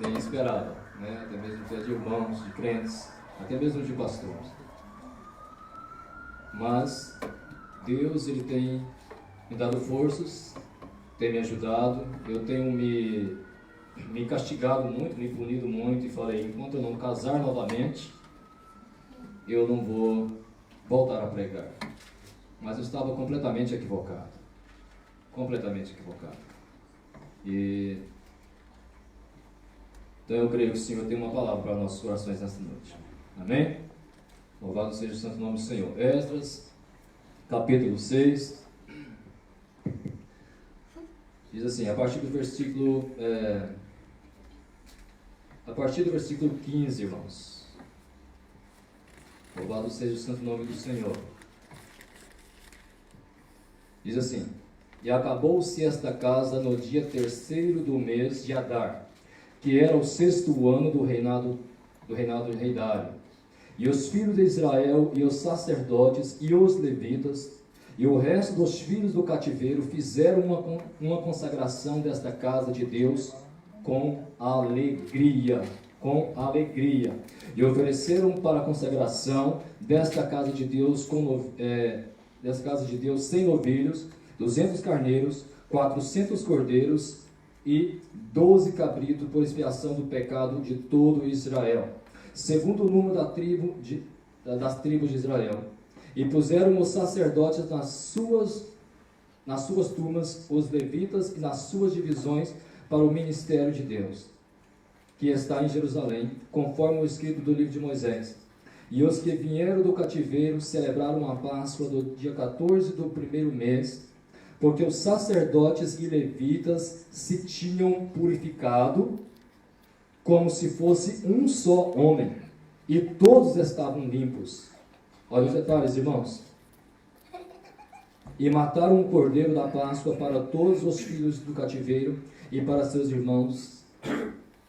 nem esperava, né? Até mesmo de irmãos, de crentes, até mesmo de pastores. Mas Deus, Ele tem me dado forças, tem me ajudado. Eu tenho me castigado muito, me punido muito, e falei, enquanto eu não casar novamente, eu não vou voltar a pregar. Mas eu estava completamente equivocado. Completamente equivocado. Então eu creio que o Senhor tem uma palavra para nossos corações nesta noite. Amém? Louvado seja o santo nome do Senhor. Esdras, capítulo 6. Diz assim, a partir do versículo 15, irmãos. Louvado seja o santo nome do Senhor. Diz assim, e acabou-se esta casa no dia 3º do mês de Adar, que era o 6º ano do reinado de rei Dário. E os filhos de Israel, e os sacerdotes, e os levitas, e o resto dos filhos do cativeiro fizeram uma consagração desta casa de Deus com alegria. Com alegria. E ofereceram para a consagração desta casa de Deus, desta casa de Deus 100 novilhos, 200 carneiros, 400 cordeiros e 12 cabritos por expiação do pecado de todo Israel, segundo o número das tribos de Israel. E puseram os sacerdotes nas suas turmas, os levitas e nas suas divisões para o ministério de Deus, que está em Jerusalém, conforme o escrito do livro de Moisés. E os que vieram do cativeiro celebraram a Páscoa do dia 14 do primeiro mês, porque os sacerdotes e levitas se tinham purificado como se fosse um só homem, e todos estavam limpos. Olha os detalhes, irmãos. E mataram o cordeiro da Páscoa para todos os filhos do cativeiro, e para seus irmãos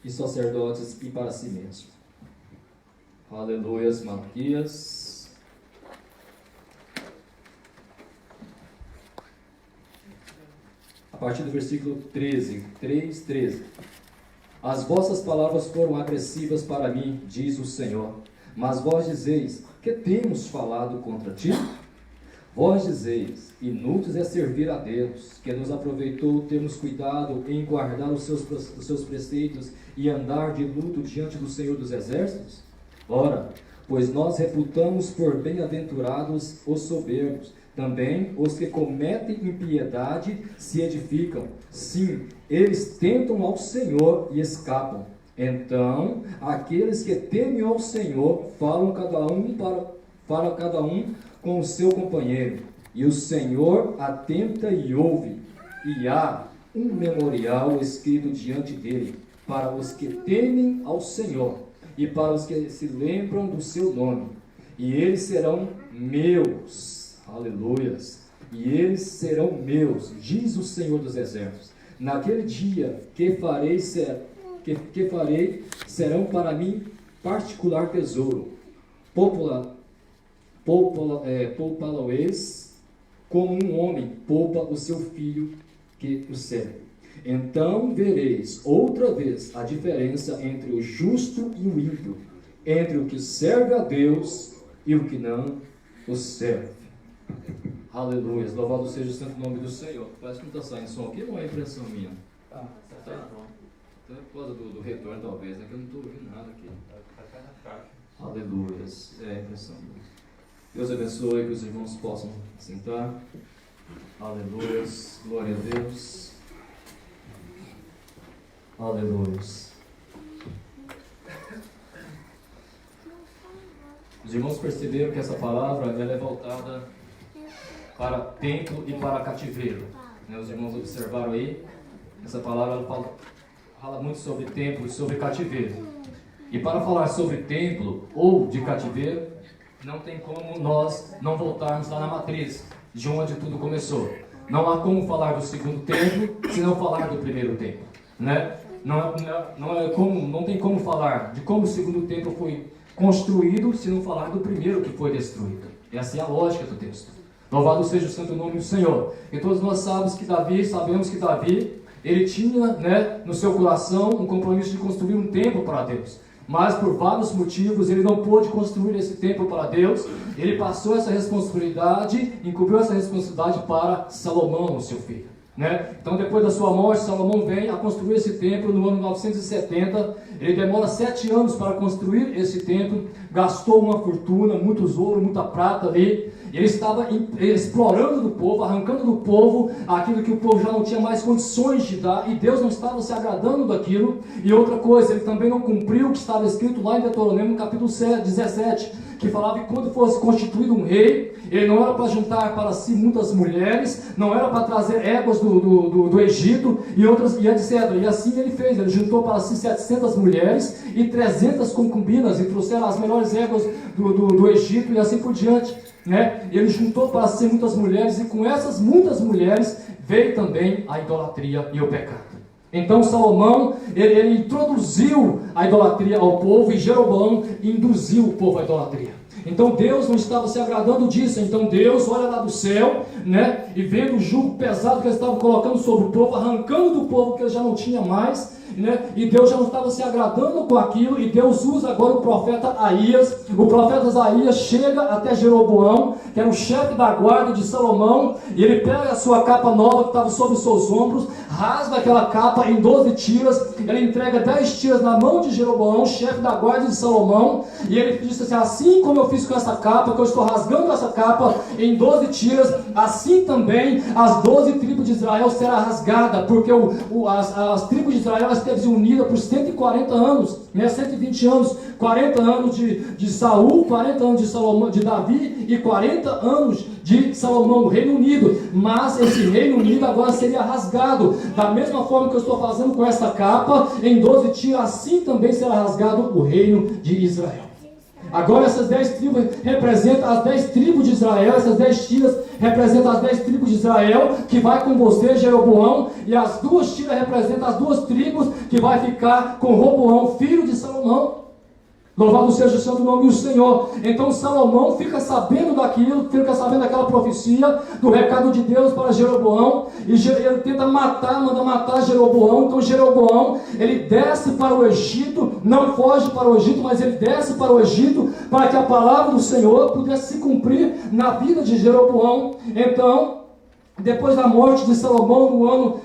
e sacerdotes, e para si mesmo. Aleluias, Malaquias. A partir do versículo 13. As vossas palavras foram agressivas para mim, diz o Senhor. Mas vós dizeis, que temos falado contra ti? Vós dizeis, inútil é servir a Deus, que nos aproveitou termos cuidado em guardar os seus preceitos e andar de luto diante do Senhor dos Exércitos? Ora, pois nós reputamos por bem-aventurados os soberbos, também os que cometem impiedade se edificam. Sim, eles tentam ao Senhor e escapam. Então, aqueles que temem ao Senhor falam cada um com o seu companheiro, e o Senhor atenta e ouve, e há um memorial escrito diante dele, para os que temem ao Senhor, e para os que se lembram do seu nome, e eles serão meus, aleluias, e eles serão meus, diz o Senhor dos Exércitos. Naquele dia que farei serão para mim particular tesouro, poupa-lo-eis como um homem poupa o seu filho que o serve. Então vereis outra vez a diferença entre o justo e o ímpio, entre o que serve a Deus e o que não o serve. Aleluia, louvado seja o santo nome do Senhor. Parece que não está saindo som aqui, ou é impressão minha? Tá. Então é por causa do retorno, talvez, né? Que eu não estou ouvindo nada aqui. Aleluia, é impressão. Deus abençoe, que os irmãos possam sentar. Aleluia, glória a Deus. Aleluia. Os irmãos perceberam que essa palavra ela é voltada para templo e para cativeiro. Os irmãos observaram aí, essa palavra ela fala muito sobre templo e sobre cativeiro. E para falar sobre templo ou de cativeiro, não tem como nós não voltarmos lá na matriz, de onde tudo começou. Não há como falar do segundo templo se não falar do primeiro templo, né? Não tem como falar de como o segundo templo foi construído se não falar do primeiro que foi destruído. Essa é a lógica do texto. Louvado seja o santo nome do Senhor. E todos nós sabemos que Davi, Ele tinha, né, no seu coração um compromisso de construir um templo para Deus. Mas por vários motivos ele não pôde construir esse templo para Deus. Ele passou essa responsabilidade, incumbiu essa responsabilidade para Salomão, o seu filho, né? Então depois da sua morte, Salomão vem a construir esse templo no ano 970. Ele demora 7 anos para construir esse templo, gastou uma fortuna, muitos ouro, muita prata ali. Ele estava explorando do povo, arrancando do povo aquilo que o povo já não tinha mais condições de dar, e Deus não estava se agradando daquilo. E outra coisa, ele também não cumpriu o que estava escrito lá em Deuteronômio, no capítulo 17, que falava que quando fosse constituído um rei, ele não era para juntar para si muitas mulheres, não era para trazer éguas do Egito e outras, e etc. E assim ele fez, ele juntou para si 700 mulheres e 300 concubinas, e trouxeram as melhores éguas do Egito e assim por diante, né? Ele juntou para si muitas mulheres, e com essas muitas mulheres veio também a idolatria e o pecado. Então Salomão, ele introduziu a idolatria ao povo, e Jeroboão induziu o povo à idolatria. Então Deus não estava se agradando disso. Então Deus olha lá do céu, né, e vendo o jugo pesado que eles estavam colocando sobre o povo, arrancando do povo que ele já não tinha mais, né, e Deus já não estava se agradando com aquilo, e Deus usa agora o profeta Aías. O profeta Aías chega até Jeroboão, que era o chefe da guarda de Salomão, e ele pega a sua capa nova que estava sobre os seus ombros, rasga aquela capa em 12 tiras, ele entrega 10 tiras na mão de Jeroboão, chefe da guarda de Salomão, e ele disse assim: assim como eu fiz com essa capa, que eu estou rasgando essa capa em 12 tiras, assim também as 12 tribos de Israel será rasgada, porque as tribos de Israel esteve unida por 140 anos, né, 120 anos, 40 anos de Saul, 40 anos de Salomão, de Davi, e 40 anos de Salomão, o Reino Unido. Mas esse Reino Unido agora seria rasgado, da mesma forma que eu estou fazendo com essa capa, em 12 tiras, assim também será rasgado o Reino de Israel. Agora essas 10 tribos representam as 10 tribos de Israel, essas 10 tiras representam as 10 tribos de Israel, que vai com você, Jeroboão, e as 2 tiras representam as 2 tribos, que vai ficar com Roboão, filho de Salomão. Louvado seja o santo nome do Senhor. Então Salomão fica sabendo daquilo, fica sabendo daquela profecia, do recado de Deus para Jeroboão, e ele tenta manda matar Jeroboão. Então Jeroboão, ele desce para o Egito, não foge para o Egito, mas ele desce para o Egito, para que a palavra do Senhor pudesse se cumprir na vida de Jeroboão. Então, depois da morte de Salomão, no ano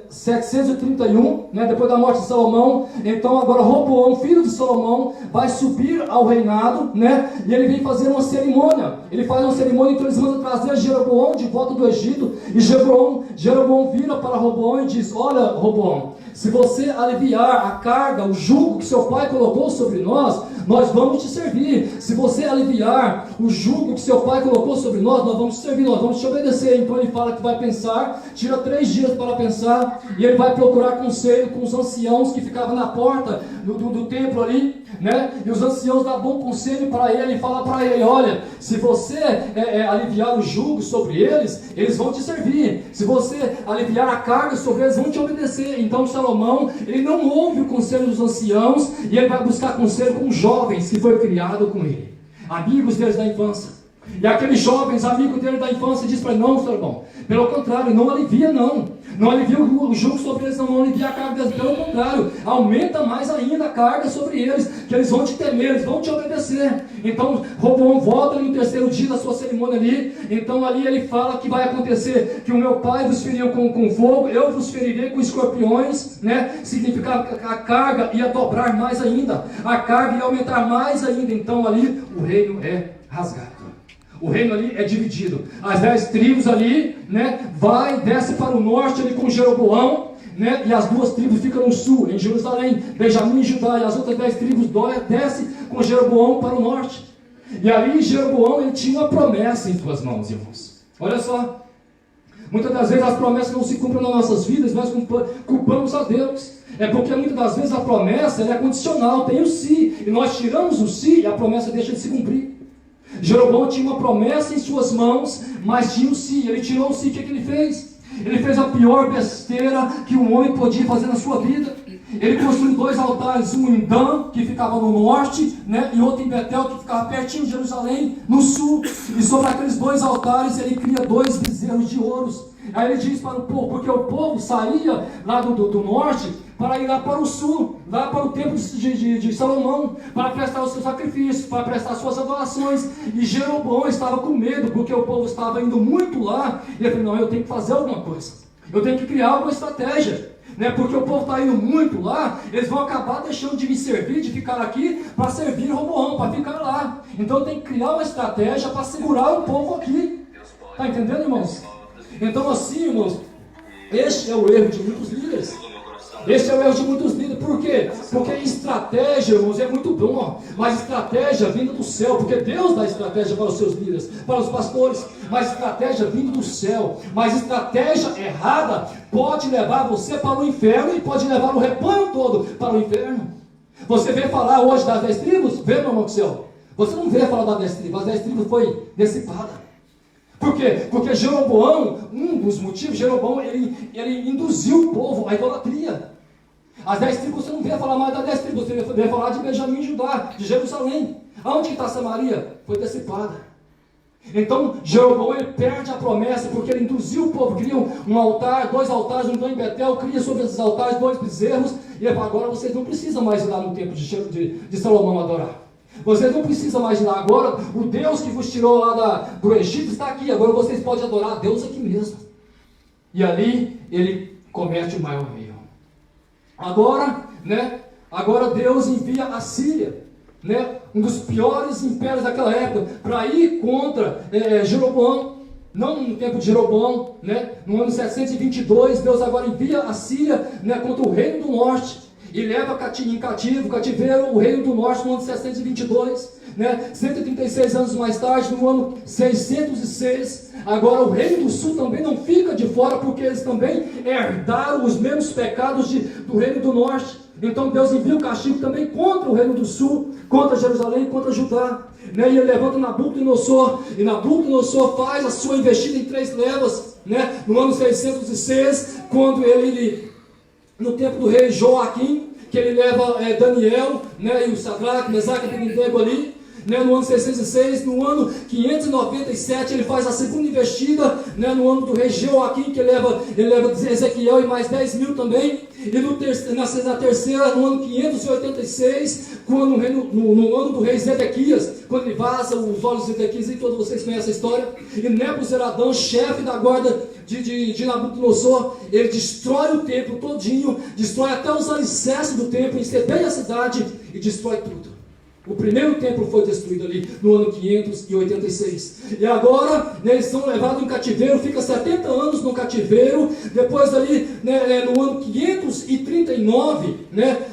731, né, depois da morte de Salomão, então agora Roboão, filho de Salomão, vai subir ao reinado, né, e ele vem fazer uma cerimônia. Ele faz uma cerimônia, então eles mandam trazer Jeroboão de volta do Egito, e Jeroboão vira para Roboão e diz: olha, Roboão, se você aliviar a carga, o jugo que seu pai colocou sobre nós vamos te servir. Se você aliviar o jugo que seu pai colocou sobre nós vamos te servir, nós vamos te obedecer. Então ele fala que vai pensar, tira 3 dias para pensar, e ele vai procurar conselho com os anciãos que ficavam na porta do templo ali, né? E os anciãos dão bom conselho para ele, e fala para ele: olha, se você aliviar o jugo sobre eles, eles vão te servir. Se você aliviar a carga sobre eles, vão te obedecer. Então Salomão, ele não ouve o conselho dos anciãos, e ele vai buscar conselho com os jovens que foi criado com ele, amigos deles da infância. E aqueles jovens, amigos dele da infância, diz para ele: não, Salomão, pelo contrário, não alivia não alivia o jugo sobre eles, não alivia a carga deles, pelo contrário, aumenta mais ainda a carga sobre eles, que eles vão te temer, eles vão te obedecer. Então Roboão volta no 3º dia da sua cerimônia ali. Então ali ele fala que vai acontecer que o meu pai vos feriu com fogo, eu vos ferirei com escorpiões, né? Significa que a carga ia dobrar mais ainda, a carga ia aumentar mais ainda. Então ali o reino é rasgado. O reino ali é dividido. As 10 tribos ali, né, desce para o norte ali com Jeroboão, né, e as 2 tribos ficam no sul, em Jerusalém, Benjamim e Judá, e as outras 10 tribos descem com Jeroboão para o norte. E ali Jeroboão, ele tinha uma promessa em suas mãos, irmãos. Olha só, muitas das vezes as promessas não se cumprem nas nossas vidas, nós culpamos a Deus. É porque muitas das vezes a promessa é condicional, tem o se, e nós tiramos o se e a promessa deixa de se cumprir. Jeroboão tinha uma promessa em suas mãos, mas tinha o si. Ele tirou o si. O que ele fez? Ele fez a pior besteira que um homem podia fazer na sua vida. Ele construiu 2 altares, um em Dan, que ficava no norte, né, e outro em Betel, que ficava pertinho de Jerusalém, no sul. E sobre aqueles 2 altares ele cria 2 bezerros de ouros. Aí ele diz para o povo, porque o povo saía lá do norte para ir lá para o sul, lá para o templo de Salomão, para prestar os seus sacrifícios, para prestar as suas adorações. E Jeroboão estava com medo, porque o povo estava indo muito lá. E ele falou, não, eu tenho que fazer alguma coisa, eu tenho que criar alguma estratégia, né? Porque o povo está indo muito lá, eles vão acabar deixando de me servir, de ficar aqui para servir Roboão, para ficar lá. Então eu tenho que criar uma estratégia para segurar o povo aqui. Está entendendo, irmãos? Então assim, irmãos, este é o erro de muitos líderes. Este é o erro de muitos líderes. Por quê? Porque estratégia, irmãos, é muito bom, mas estratégia vinda do céu, porque Deus dá estratégia para os seus líderes, para os pastores, mas estratégia vinda do céu. Mas estratégia errada pode levar você para o inferno e pode levar o rebanho todo para o inferno. Você vê falar hoje das 10 tribos? Vê, meu irmão do céu? Você não vê falar das 10 tribos, as 10 tribos foi dissipada. Por quê? Porque Jeroboão, um dos motivos, Jeroboão, ele induziu o povo à idolatria. As 10 tribos, você não vê falar mais das 10 tribos, você vê falar de Benjamim e Judá, de Jerusalém. Aonde que está Samaria? Foi dissipada. Então, Jeroboão, ele perde a promessa, porque ele induziu o povo, cria um altar, 2 altares, um em Betel, cria sobre esses altares 2 bezerros, e agora vocês não precisam mais ir lá no templo de Salomão adorar. Vocês não precisam mais ir lá. Agora, o Deus que vos tirou lá do Egito está aqui. Agora vocês podem adorar a Deus aqui mesmo. E ali, ele comete o maior erro. Agora, né? Agora Deus envia a Síria, né? Um dos piores impérios daquela época, para ir contra Jeroboão. Não no tempo de Jeroboão, né? No ano 722, Deus agora envia a Síria, né? Contra o reino do norte. E leva em cativeiro o reino do norte no ano 722, né? 136 anos mais tarde, no ano 606, agora o reino do sul também não fica de fora, porque eles também herdaram os mesmos pecados do reino do norte. Então Deus envia o castigo também contra o reino do sul, contra Jerusalém, contra Judá, né? E ele levanta Nabucodonosor, e Nabucodonosor faz a sua investida em 3 levas, né? No ano 606, quando ele no tempo do rei Joaquim, que ele leva Daniel, né, e o Sadraque, Mesaque e Abednego ali, né, no ano 606, no ano 597 ele faz a segunda investida, né, no ano do rei Joaquim, que ele leva Ezequiel e mais 10 mil também, e na terceira, no ano 586, quando no ano do rei Zedequias, quando ele vaza os olhos de Zedequias, e todos vocês conhecem a história, e Nebuzaradã, chefe da guarda de Nabucodonosor, ele destrói o templo todinho, destrói até os alicerces do templo, incendeia a cidade e destrói tudo. O primeiro templo foi destruído ali no ano 586. E agora, né, eles são levados em cativeiro, fica 70 anos no cativeiro. Depois ali, né, no ano 539, né,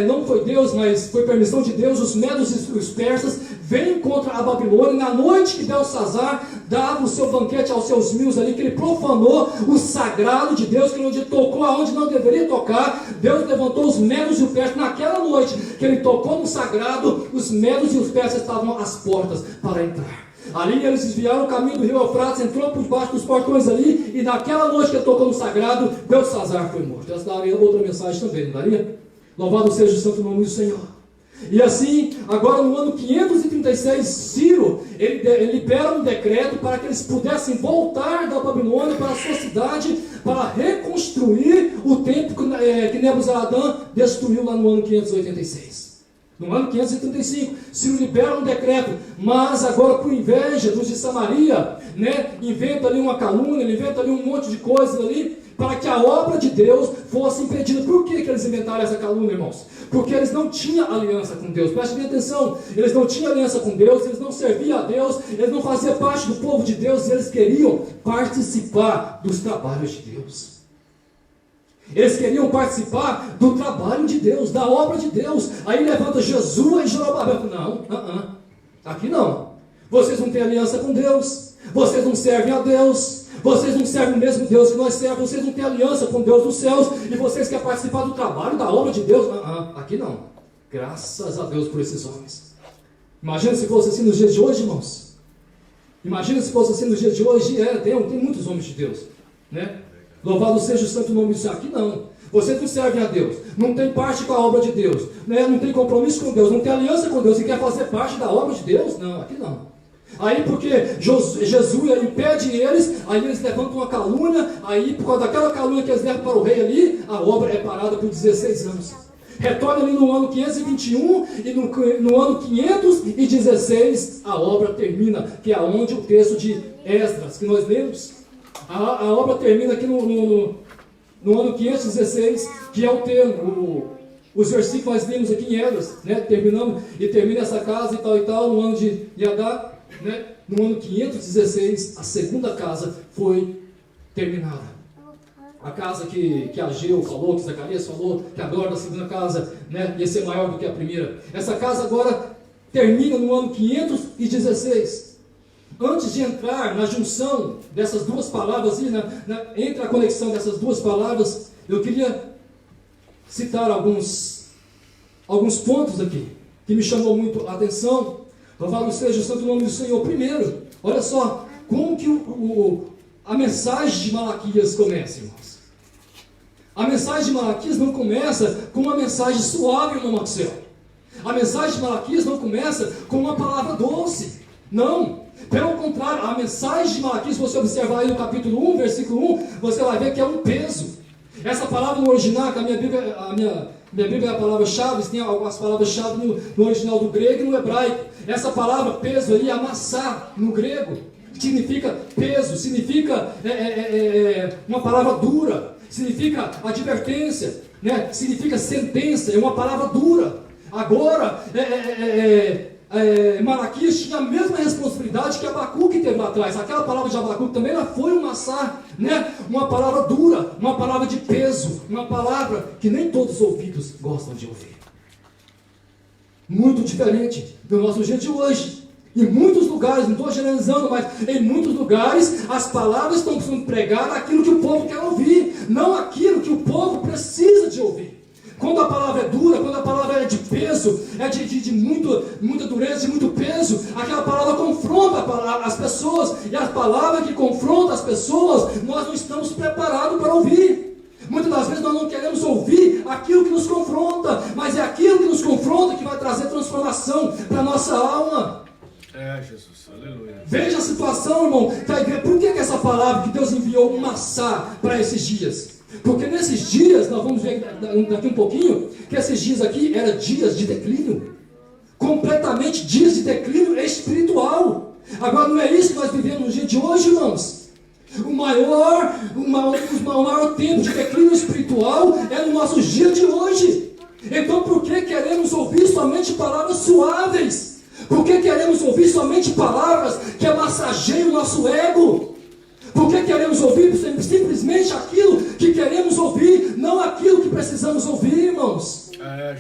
não foi Deus, mas foi permissão de Deus, os medos e os persas vêm contra a Babilônia. Na noite que Belsazar dava o seu banquete aos seus mil ali, que ele profanou o sagrado de Deus, que onde tocou aonde não deveria tocar, Deus levantou os medos e os persas. Naquela noite que ele tocou no sagrado, os medos e os persas estavam às portas para entrar. Ali eles desviaram o caminho do rio Eufrates, entrou por baixo dos portões ali, e naquela noite que ele tocou no sagrado, Belsazar foi morto. Essa daria outra mensagem também, não daria? Louvado seja o santo nome do Senhor. E assim, agora no ano 536, Ciro, ele libera um decreto para que eles pudessem voltar da Babilônia para a sua cidade, para reconstruir o templo que Nebuzaradã destruiu lá no ano 586. No ano 535, Ciro libera um decreto, mas agora por inveja dos de Samaria, né, inventa ali uma calúnia, ele inventa ali um monte de coisas ali, para que a obra de Deus fosse impedida. Por que eles inventaram essa calúnia, irmãos? Porque eles não tinham aliança com Deus. Preste bem atenção, eles não tinham aliança com Deus, eles não serviam a Deus, eles não faziam parte do povo de Deus, e eles queriam participar dos trabalhos de Deus. Eles queriam participar do trabalho de Deus, da obra de Deus. Aí levanta Josué e Zorobabel. Não, aqui não. Vocês não têm aliança com Deus, vocês não servem a Deus, vocês não servem o mesmo Deus que nós servemos, vocês não têm aliança com Deus dos céus, e vocês querem participar do trabalho, da obra de Deus. Aqui não. Graças a Deus por esses homens. Imagina se fosse assim nos dias de hoje, irmãos. Imagina se fosse assim nos dias de hoje. Tem muitos homens de Deus, né? Louvado seja o santo nome do Senhor. Aqui não. Vocês não servem a Deus, não tem parte com a obra de Deus, né? Não tem compromisso com Deus, não tem aliança com Deus e quer fazer parte da obra de Deus? Não, aqui não. Aí porque Jesus impede eles, aí eles levantam uma calúnia, aí por causa daquela calúnia que eles levam para o rei ali, a obra é parada por 16 anos. Retorna ali no ano 521 e no ano 516 a obra termina, que é onde o texto de Esdras, que nós lemos, a obra termina aqui no ano 516, que é o termo, os versículos que nós lemos aqui em Esdras, né? Terminamos, e termina essa casa e tal, no ano de Adar, né? No ano 516, a segunda casa foi terminada. A casa que Ageu falou, que Zacarias falou, que a glória da segunda casa, né, ia ser maior do que a primeira. Essa casa agora termina no ano 516. Antes de entrar na junção dessas duas palavras, entre a conexão dessas duas palavras, eu queria citar alguns pontos aqui, que me chamou muito a atenção. Louvado seja o santo nome do Senhor. Primeiro, olha só, como que a mensagem de Malaquias começa, irmãos. A mensagem de Malaquias não começa com uma mensagem suave, irmão Maxwell. A mensagem de Malaquias não começa com uma palavra doce. Não. Pelo contrário, a mensagem de Malaquias, se você observar aí no capítulo 1, versículo 1, você vai ver que é um peso. Essa palavra no original, que a minha Bíblia é a palavra-chave, tem algumas palavras-chave no original do grego e no hebraico. Essa palavra peso aí, amassar, no grego, significa peso, significa uma palavra dura, significa advertência, né? Significa sentença, é uma palavra dura. Agora, Malaquias tinha a mesma responsabilidade que Abacuque teve lá atrás. Aquela palavra de Abacuque também ela foi um maçar, né? Uma palavra dura, uma palavra de peso, uma palavra que nem todos os ouvidos gostam de ouvir. Muito diferente do nosso dia de hoje. Em muitos lugares, não estou generalizando, mas em muitos lugares as palavras estão sendo pregadas aquilo que o povo quer ouvir, não aquilo que o povo precisa de ouvir. Quando a palavra é dura, quando a palavra é de peso, é de muita dureza, de muito peso, aquela palavra confronta as pessoas, e a palavra que confronta as pessoas, nós não estamos preparados para ouvir. Muitas das vezes nós não queremos ouvir aquilo que nos confronta, mas é aquilo que nos confronta que vai trazer transformação para a nossa alma. Jesus, aleluia. Veja a situação, irmão, da igreja. Por que essa palavra que Deus enviou um maçar para esses dias? Porque nesses dias, nós vamos ver daqui um pouquinho, que esses dias aqui eram dias de declínio, completamente dias de declínio espiritual. Agora não é isso que nós vivemos no dia de hoje, irmãos. O maior tempo de declínio espiritual é no nosso dia de hoje. Então por que queremos ouvir somente palavras suaves? Por que queremos ouvir somente palavras que amassageiam o nosso ego? Por que queremos ouvir simplesmente aquilo que queremos ouvir, não aquilo que precisamos ouvir, irmãos?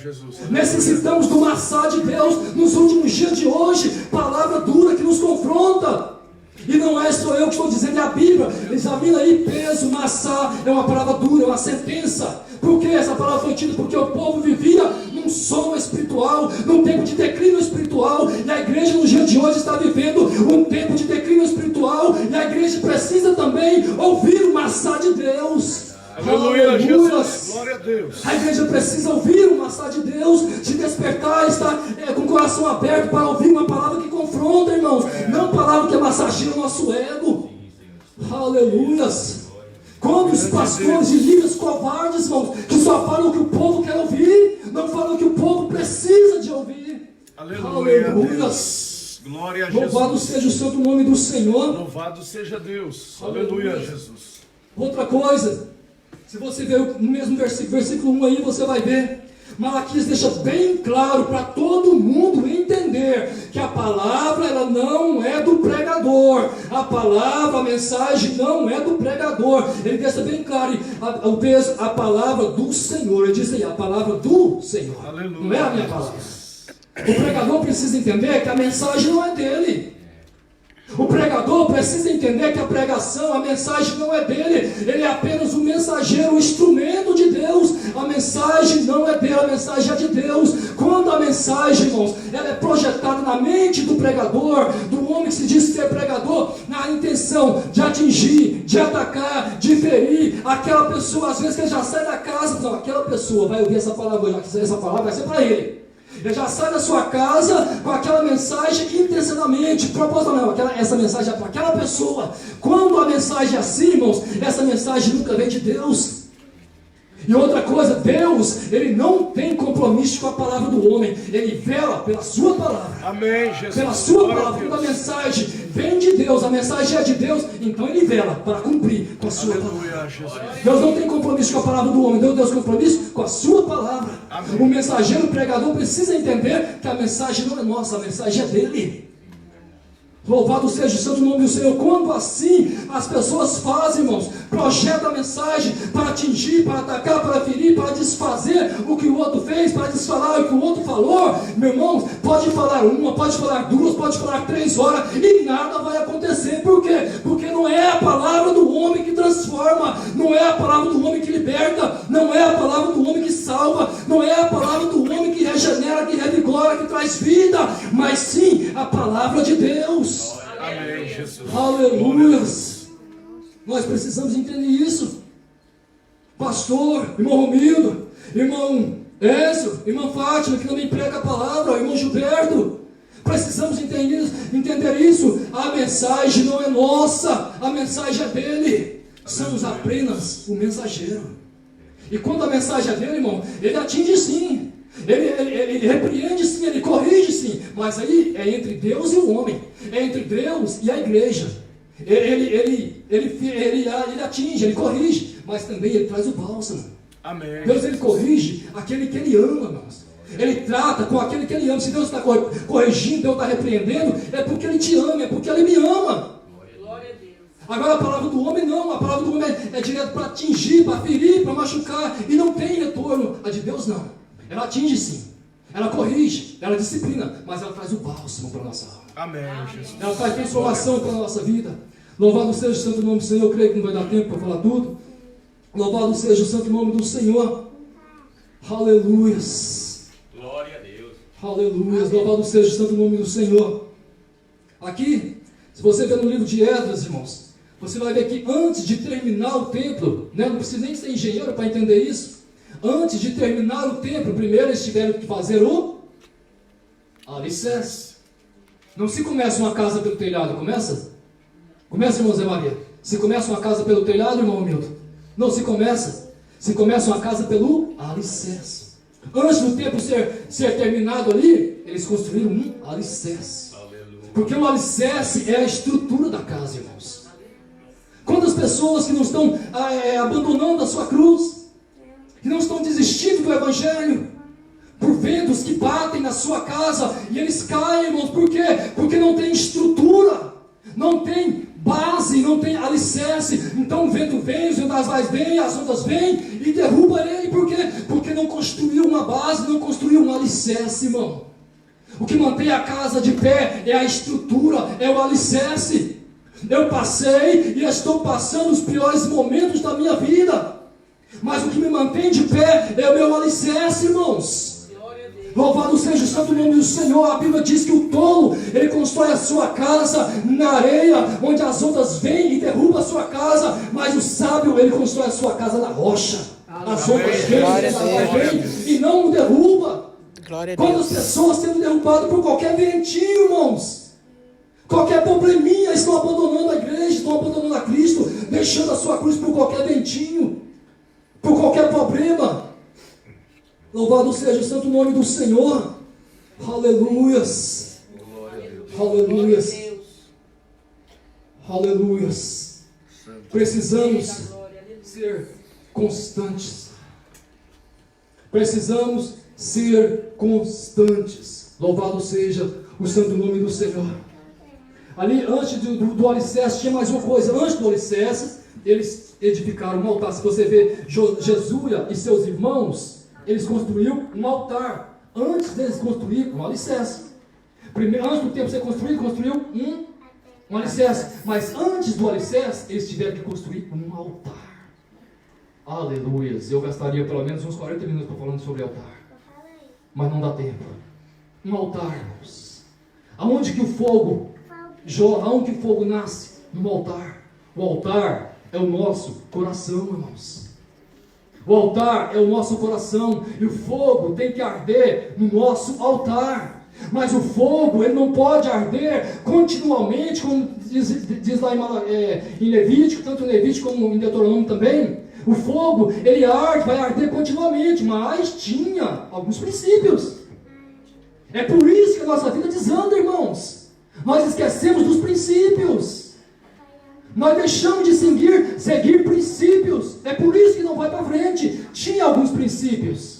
Jesus. Necessitamos do maçar de Deus nos últimos dias de hoje, palavra dura que nos confronta. E não é só eu que estou dizendo, é a Bíblia. Examina aí, peso, maçar, é uma palavra dura, é uma sentença. Por que essa palavra foi tida? Porque o povo vivia num sono espiritual, num tempo de declínio espiritual, e a igreja no dia de hoje está vivendo um tempo de declínio espiritual, e a igreja precisa também ouvir o maçar de Deus. Aleluia, Jesus, glória a Deus. A igreja precisa ouvir o maçar de Deus, se despertar, estar com o coração aberto para ouvir uma palavra que confronta, irmãos, não palavra que massageia o nosso ego. Aleluias. Quantos pastores e líderes covardes, irmãos, que só falam o que o povo quer ouvir, não falam o que o povo precisa de ouvir. Aleluia, Deus. Glória a Jesus. Louvado seja o santo nome do Senhor. Louvado seja Deus. Aleluia, Jesus. Outra coisa, se você ver no mesmo versículo 1 aí, você vai ver, Malaquias deixa bem claro para todo mundo entender que a palavra ela não é do pregador, a palavra, a mensagem não é do pregador. Ele deixa bem claro a palavra do Senhor. Ele diz aí, a palavra do Senhor. Aleluia. Não é a minha palavra. O pregador precisa entender que a mensagem não é dele. O pregador precisa entender que a pregação, a mensagem não é dele, ele é apenas um mensageiro, um instrumento de Deus. A mensagem não é dele, a mensagem é de Deus. Quando a mensagem, irmãos, ela é projetada na mente do pregador, do homem que se diz ser pregador, na intenção de atingir, de atacar, de ferir aquela pessoa, às vezes que ele já sai da casa, então, aquela pessoa vai ouvir essa palavra, essa palavra vai ser para ele. Ele já sai da sua casa com aquela mensagem intencionalmente, propositalmente. Essa mensagem é para aquela pessoa. Quando a mensagem é assim, irmãos, essa mensagem nunca vem de Deus. E outra coisa, Deus, Ele não tem compromisso com a palavra do homem. Ele vela pela sua palavra. Amém, Jesus. Pela sua palavra, quando a mensagem vem de Deus, a mensagem é de Deus, então Ele vela para cumprir com a sua palavra. Deus não tem compromisso com a palavra do homem, Deus tem compromisso com a sua palavra. Amém. O mensageiro, o pregador precisa entender que a mensagem não é nossa, a mensagem é dele. Louvado seja o santo nome do Senhor. Quando assim as pessoas fazem, irmãos, projetam a mensagem para atingir, para atacar, para ferir, para desfazer o que o outro fez, para desfalar o que o outro falou, meu irmão, pode falar uma, pode falar duas, pode falar 3 horas e nada vai acontecer. Por quê? Porque não é a palavra do homem que transforma, não é a palavra do homem que liberta, não é a palavra do homem que salva, não é a palavra do homem que regenera, que revigora, que traz vida, mas sim a palavra de Deus. Amém, Jesus. Aleluia. Nós precisamos entender isso. Pastor, irmão Romildo, irmão Écio, irmã Fátima, que também prega a palavra, irmão Gilberto. Precisamos entender isso. A mensagem não é nossa, a mensagem é dele. Somos apenas o mensageiro. E quando a mensagem é dele, irmão, ele atinge sim. Ele repreende sim, ele corrige sim, mas aí é entre Deus e o homem, é entre Deus e a igreja. Ele atinge, ele corrige, mas também ele traz o bálsamo. Amém. Deus, ele corrige aquele que ele ama, irmãos. Ele trata com aquele que ele ama. Se Deus está corrigindo, Deus está repreendendo, é porque ele te ama, é porque ele me ama. Glória a Deus. Agora a palavra do homem não, a palavra do homem é direto para atingir, para ferir, para machucar, e não tem retorno. A de Deus não. Ela atinge sim, ela corrige, ela disciplina, mas ela traz o bálsamo para a nossa alma. Amém, Jesus. Ela traz transformação para a nossa vida. Louvado seja o santo nome do Senhor. Eu creio que não vai dar tempo para falar tudo. Louvado seja o santo nome do Senhor. Aleluias. Glória a Deus. Aleluias. Louvado seja o santo nome do Senhor. Aqui, se você ver no livro de Esdras, irmãos, você vai ver que antes de terminar o templo, né, não precisa nem ser engenheiro para entender isso. Antes de terminar o templo, primeiro eles tiveram que fazer o alicerce. Não se começa uma casa pelo telhado, começa? Começa, irmão Zé Maria. Se começa uma casa pelo telhado, irmão Milton? Não se começa. Se começa uma casa pelo alicerce. Antes do templo ser terminado ali, eles construíram um alicerce. Aleluia. Porque o alicerce é a estrutura da casa, irmãos. Quantas pessoas que não estão abandonando a sua cruz, que não estão desistindo do Evangelho, por ventos que batem na sua casa, e eles caem, irmãos, por quê? Porque não tem estrutura, não tem base, não tem alicerce. Então o vento vem, os vendavais vêm, as ondas vêm e derruba ele. Por quê? Porque não construiu uma base, não construiu um alicerce, irmão. O que mantém a casa de pé é a estrutura, é o alicerce. Eu passei e estou passando os piores momentos da minha vida, mas o que me mantém de pé é o meu alicerce, irmãos. Louvado seja o santo nome do Senhor. A Bíblia diz que o tolo, ele constrói a sua casa na areia, onde as ondas vêm e derrubam a sua casa, mas o sábio, ele constrói a sua casa na rocha. As ondas vêm e não o derruba. Quantas pessoas sendo derrubadas por qualquer ventinho, irmãos, qualquer probleminha, estão abandonando a igreja, estão abandonando a Cristo, deixando a sua cruz por qualquer ventinho, por qualquer problema. Louvado seja o santo nome do Senhor. Aleluias. Aleluias. Aleluias. Precisamos ser constantes. Precisamos ser constantes. Louvado seja o santo nome do Senhor. Ali, antes do alicerce, tinha mais uma coisa. Antes do alicerce, eles edificaram um altar. Se você vê Jesuia e seus irmãos, eles construíram um altar. Antes deles construir um alicerce. Primeiro, antes do tempo ser construído, construiu um alicerce. Mas antes do alicerce, eles tiveram que construir um altar. Aleluia. Eu gastaria pelo menos uns 40 minutos falando sobre altar, mas não dá tempo. Um altar, irmãos. Aonde que o fogo jorra? Aonde que o fogo nasce? No altar. O altar é o nosso coração, irmãos. O altar é o nosso coração, e o fogo tem que arder no nosso altar. Mas o fogo, ele não pode arder continuamente, como diz lá em Levítico, tanto em Levítico como em Deuteronômio também. O fogo, ele arde, vai arder continuamente, mas tinha alguns princípios. É por isso que a nossa vida desanda, irmãos. Nós esquecemos dos princípios. Nós deixamos de seguir princípios. É por isso que não vai para frente. Tinha alguns princípios.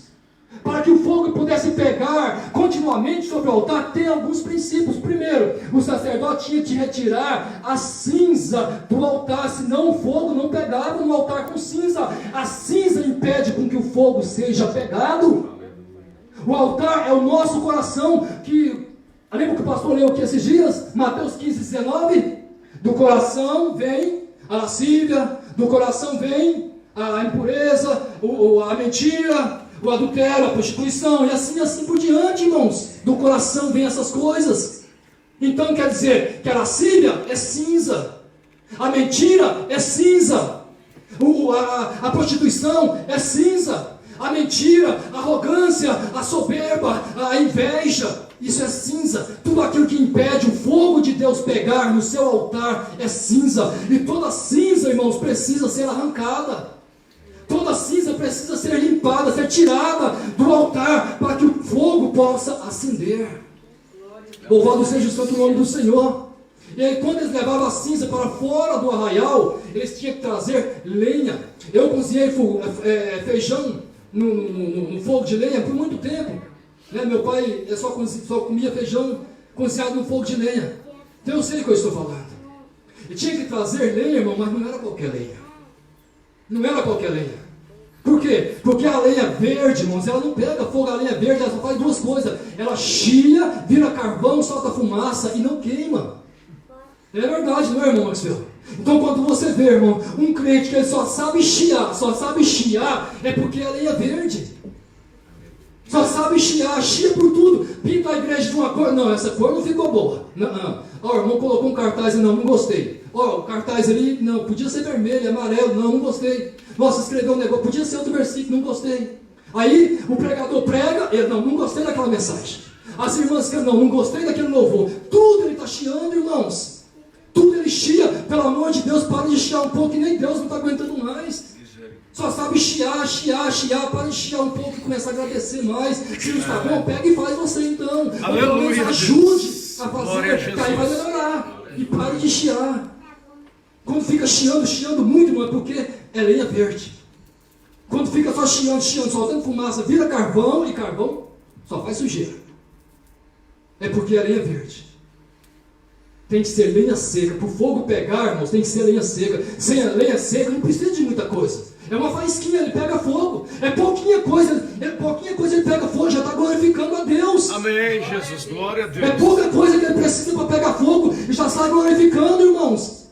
Para que o fogo pudesse pegar continuamente sobre o altar, tem alguns princípios. Primeiro, o sacerdote tinha que retirar a cinza do altar, senão o fogo não pegava no altar com cinza. A cinza impede com que o fogo seja pegado. O altar é o nosso coração, lembra que o pastor leu aqui esses dias? Mateus 15, 19. Do coração vem a lascívia, do coração vem a impureza, a mentira, o adultério, a prostituição, e assim por diante, irmãos. Do coração vem essas coisas. Então quer dizer que a lascívia é cinza, a mentira é cinza, a prostituição é cinza, a mentira, a arrogância, a soberba, a inveja, isso é cinza. Tudo aquilo que impede o fogo de Deus pegar no seu altar é cinza. E toda cinza, irmãos, precisa ser arrancada. Toda cinza precisa ser limpada, ser tirada do altar, para que o fogo possa acender. Louvado seja o santo nome do Senhor. E aí, quando eles levavam a cinza para fora do arraial, eles tinham que trazer lenha. Eu cozinhei feijão no fogo de lenha por muito tempo. Meu pai só comia feijão cozinhado no fogo de lenha. Então eu sei o que eu estou falando. E tinha que trazer lenha, irmão, mas não era qualquer lenha. Não era qualquer lenha. Por quê? Porque a lenha verde, irmãos, ela não pega fogo. A lenha verde, ela só faz duas coisas. Ela chia, vira carvão, solta fumaça e não queima. É verdade, não é, irmão Maxwell? Então quando você vê, irmão, um crente que ele só sabe chiar, é porque a lenha verde. Só sabe chia por tudo. Pinta a igreja de uma cor. Não, essa cor não ficou boa. Não. Ó, o irmão colocou um cartaz e não gostei. Ó, o cartaz ali, não, podia ser vermelho, amarelo, não gostei. Nossa, escreveu um negócio, podia ser outro versículo, não gostei. Aí o pregador prega, ele não gostei daquela mensagem. As irmãs cantam, não gostei daquele louvor. Tudo ele está chiando, irmãos. Tudo ele chia. Pelo amor de Deus, para de chiar um pouco, que nem Deus não está aguentando mais. Só sabe chiar, para de chiar um pouco e começa a agradecer mais. Se não está bom, pega e faz você então. Aleluia, ajude a fazer, que aí vai melhorar. E pare de chiar. Quando fica chiando muito, irmão, é porque é lenha verde. Quando fica só chiando, soltando fumaça, vira carvão, e carvão só faz sujeira. É porque é lenha verde. Tem que ser lenha seca. Para o fogo pegar, irmãos, tem que ser lenha seca. Sem a lenha seca não precisa de muita coisa. É uma faísquinha, ele pega fogo. É pouquinha coisa ele pega fogo, já está glorificando a Deus. Amém, Jesus, glória a Deus. É pouca coisa que ele precisa para pegar fogo e já está glorificando, irmãos.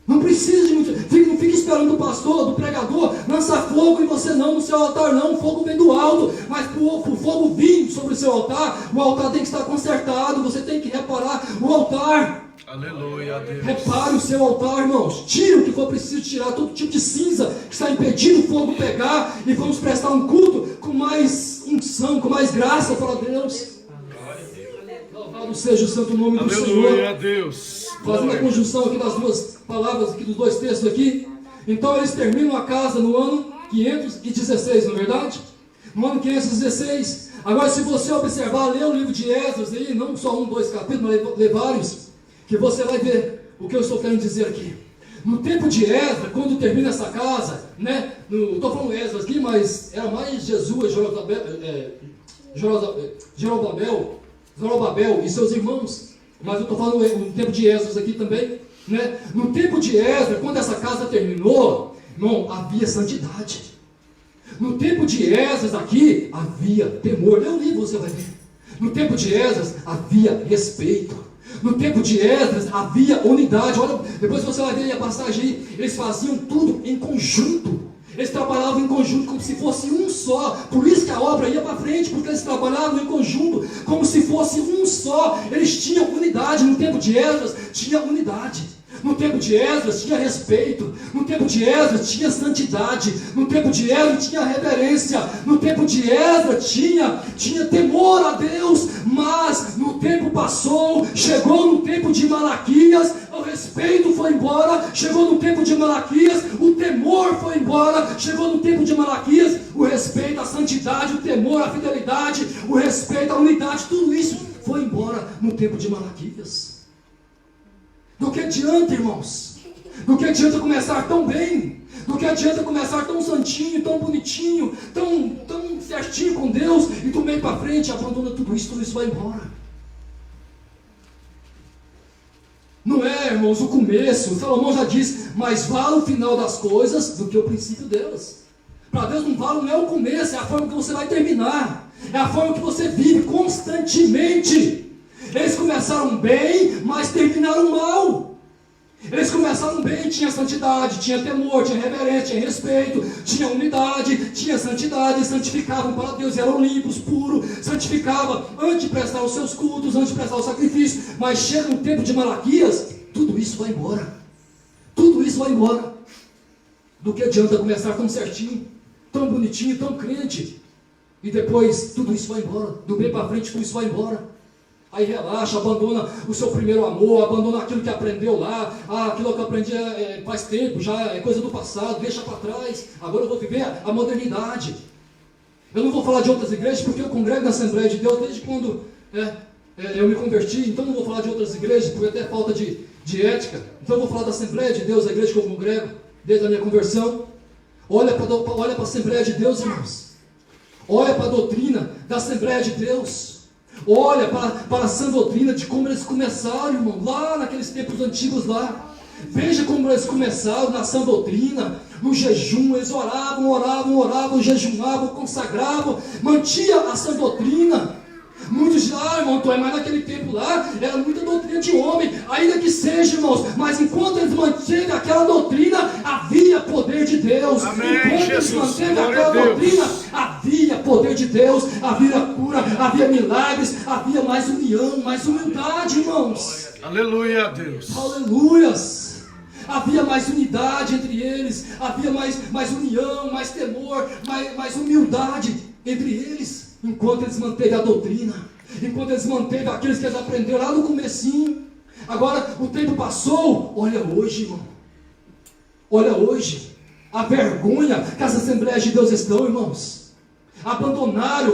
Não precisa de muito. Não fique esperando do pastor, do pregador, lançar fogo em você não, no seu altar não. O fogo vem do alto, mas para o fogo vir sobre o seu altar, o altar tem que estar consertado. Você tem que reparar o altar. Aleluia, Deus. Repare o seu altar, irmãos. Tire o que for preciso tirar, todo tipo de cinza que está impedindo o fogo pegar, e vamos prestar um culto com mais unção, com mais graça para Deus. Louvado seja o santo nome do Senhor. Aleluia, a Deus. Fazendo a conjunção aqui das duas palavras, aqui dos dois textos aqui. Então eles terminam a casa no ano 516, não é verdade? No ano 516. Agora, se você observar, lê o livro de Esdras aí, não só 1, 2 capítulos, mas lê vários, que você vai ver o que eu estou querendo dizer aqui. No tempo de Esdras, quando termina essa casa, né? Estou falando Esdras aqui, mas era mais Jesus, Zorobabel e seus irmãos. Mas eu estou falando no tempo de Esdras aqui também, né? No tempo de Esdras, quando essa casa terminou, irmão, havia santidade. No tempo de Esdras aqui, havia temor. Lê o livro, você vai ver. No tempo de Esdras, havia respeito. No tempo de Esdras, havia unidade. Olha, depois você vai ver a passagem aí. Eles faziam tudo em conjunto. Eles trabalhavam em conjunto como se fosse um só. Por isso que a obra ia para frente, porque eles trabalhavam em conjunto como se fosse um só. Eles tinham unidade. No tempo de Esdras tinha unidade. No tempo de Esdras tinha respeito, no tempo de Esdras tinha santidade, no tempo de Esdras tinha reverência, no tempo de Esdras tinha temor a Deus. Mas no tempo passou, chegou no tempo de Malaquias, o respeito foi embora. Chegou no tempo de Malaquias, o temor foi embora. Chegou no tempo de Malaquias, o respeito, a santidade, o temor, a fidelidade, o respeito, a unidade, tudo isso foi embora no tempo de Malaquias. Do que adianta, irmãos? Do que adianta começar tão bem? Do que adianta começar tão santinho, tão bonitinho, tão certinho com Deus, e do meio para frente abandona tudo isso vai embora. Não é, irmãos, o começo. Salomão já diz: mais vale o final das coisas do que o princípio delas. Para Deus não é o começo, é a forma que você vai terminar, é a forma que você vive constantemente. Eles começaram bem, mas terminaram mal. Eles começaram bem, tinha santidade, tinha temor, tinha reverência, tinha respeito, tinha unidade, tinha santidade, santificavam para Deus, eram limpos, puros, santificavam antes de prestar os seus cultos, antes de prestar o sacrifício. Mas chega no tempo de Malaquias, tudo isso vai embora. Tudo isso vai embora. Do que adianta começar tão certinho, tão bonitinho, tão crente, e depois tudo isso vai embora, do bem para frente tudo isso vai embora. Aí relaxa, abandona o seu primeiro amor, abandona aquilo que aprendeu lá. Aquilo que eu aprendi faz tempo, já é coisa do passado, deixa para trás. Agora eu vou viver a modernidade. Eu não vou falar de outras igrejas, porque eu congrego na Assembleia de Deus desde quando eu me converti. Então não vou falar de outras igrejas, porque até falta de ética. Então eu vou falar da Assembleia de Deus, a igreja que eu congrego desde a minha conversão. Olha para a Assembleia de Deus, irmãos. Olha para a doutrina da Assembleia de Deus. Olha para a sã doutrina de como eles começaram, irmão, lá naqueles tempos antigos lá. Veja como eles começaram na sã doutrina, no jejum. Eles oravam, jejuavam, consagravam, mantinha a sã doutrina. Muitos dizem: irmão, mas naquele tempo lá era muita doutrina de homem. Ainda que seja, irmãos, mas enquanto eles mantiveram aquela doutrina, havia poder de Deus. Amém, enquanto Jesus, eles mantiveram aquela doutrina, havia poder de Deus, havia cura, havia milagres, havia mais união, mais humildade, irmãos. Aleluia, Deus. Aleluias. Havia mais unidade entre eles, havia mais união, mais temor, mais humildade entre eles. Enquanto eles manteve a doutrina, enquanto eles manteve aqueles que eles aprenderam lá no comecinho. Agora o tempo passou. Olha hoje, irmão. Olha hoje a vergonha que as Assembleias de Deus estão, irmãos. Abandonaram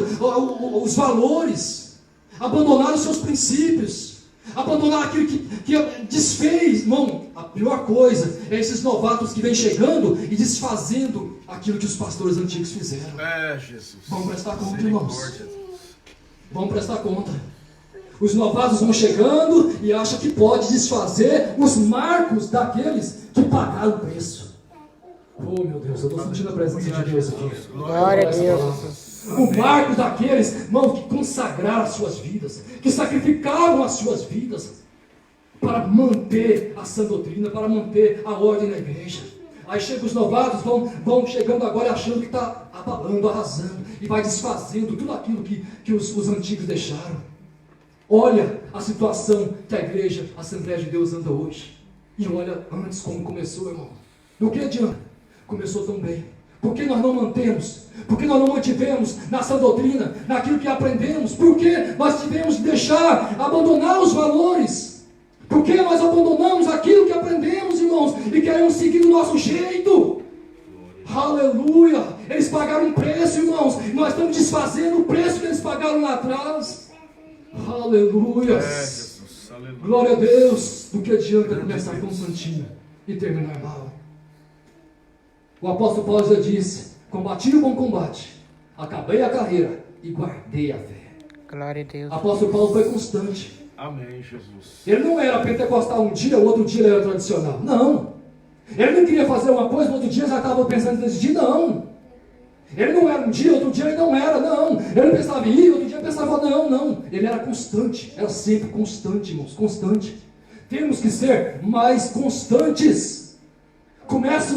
os valores, abandonaram os seus princípios, abandonaram aquilo que desfez, irmão. A pior coisa é esses novatos que vêm chegando e desfazendo aquilo que os pastores antigos fizeram. Jesus. Vamos prestar conta, irmãos. Vamos prestar conta. Os novatos vão chegando e acham que pode desfazer os marcos daqueles que pagaram o preço. Oh, meu Deus, eu estou sentindo a presença de Deus aqui. Glória a Deus. O marco daqueles, irmão, que consagraram as suas vidas, que sacrificaram as suas vidas para manter a sã doutrina, para manter a ordem na igreja. Aí chegam os novatos, vão chegando agora achando que está abalando, arrasando, e vai desfazendo tudo aquilo que os antigos deixaram. Olha a situação que a igreja, a Assembleia de Deus anda hoje. E olha antes como começou, irmão. Do que adianta? Começou tão bem. Por que nós não mantemos? Por que nós não mantivemos na sã doutrina, naquilo que aprendemos? Por que nós tivemos que abandonar os valores? Por que nós abandonamos aquilo que aprendemos, irmãos, e queremos seguir do nosso jeito? Aleluia! Eles pagaram um preço, irmãos. Nós estamos desfazendo o preço que eles pagaram lá atrás. Aleluia! Glória a Deus! Do que adianta começar tão santinho e terminar mal? O apóstolo Paulo já disse: combati o bom combate, acabei a carreira e guardei a fé. Glória a Deus. O apóstolo Paulo foi constante. Amém, Jesus. Ele não era pentecostal um dia, o outro dia ele era tradicional. Não. Ele não queria fazer uma coisa, no outro dia já estava pensando em decidir. Não. Ele não era um dia, outro dia ele não era. Não. Ele pensava em ir, outro dia pensava não. Ele era constante. Era sempre constante, irmãos. Constante. Temos que ser mais constantes. Comece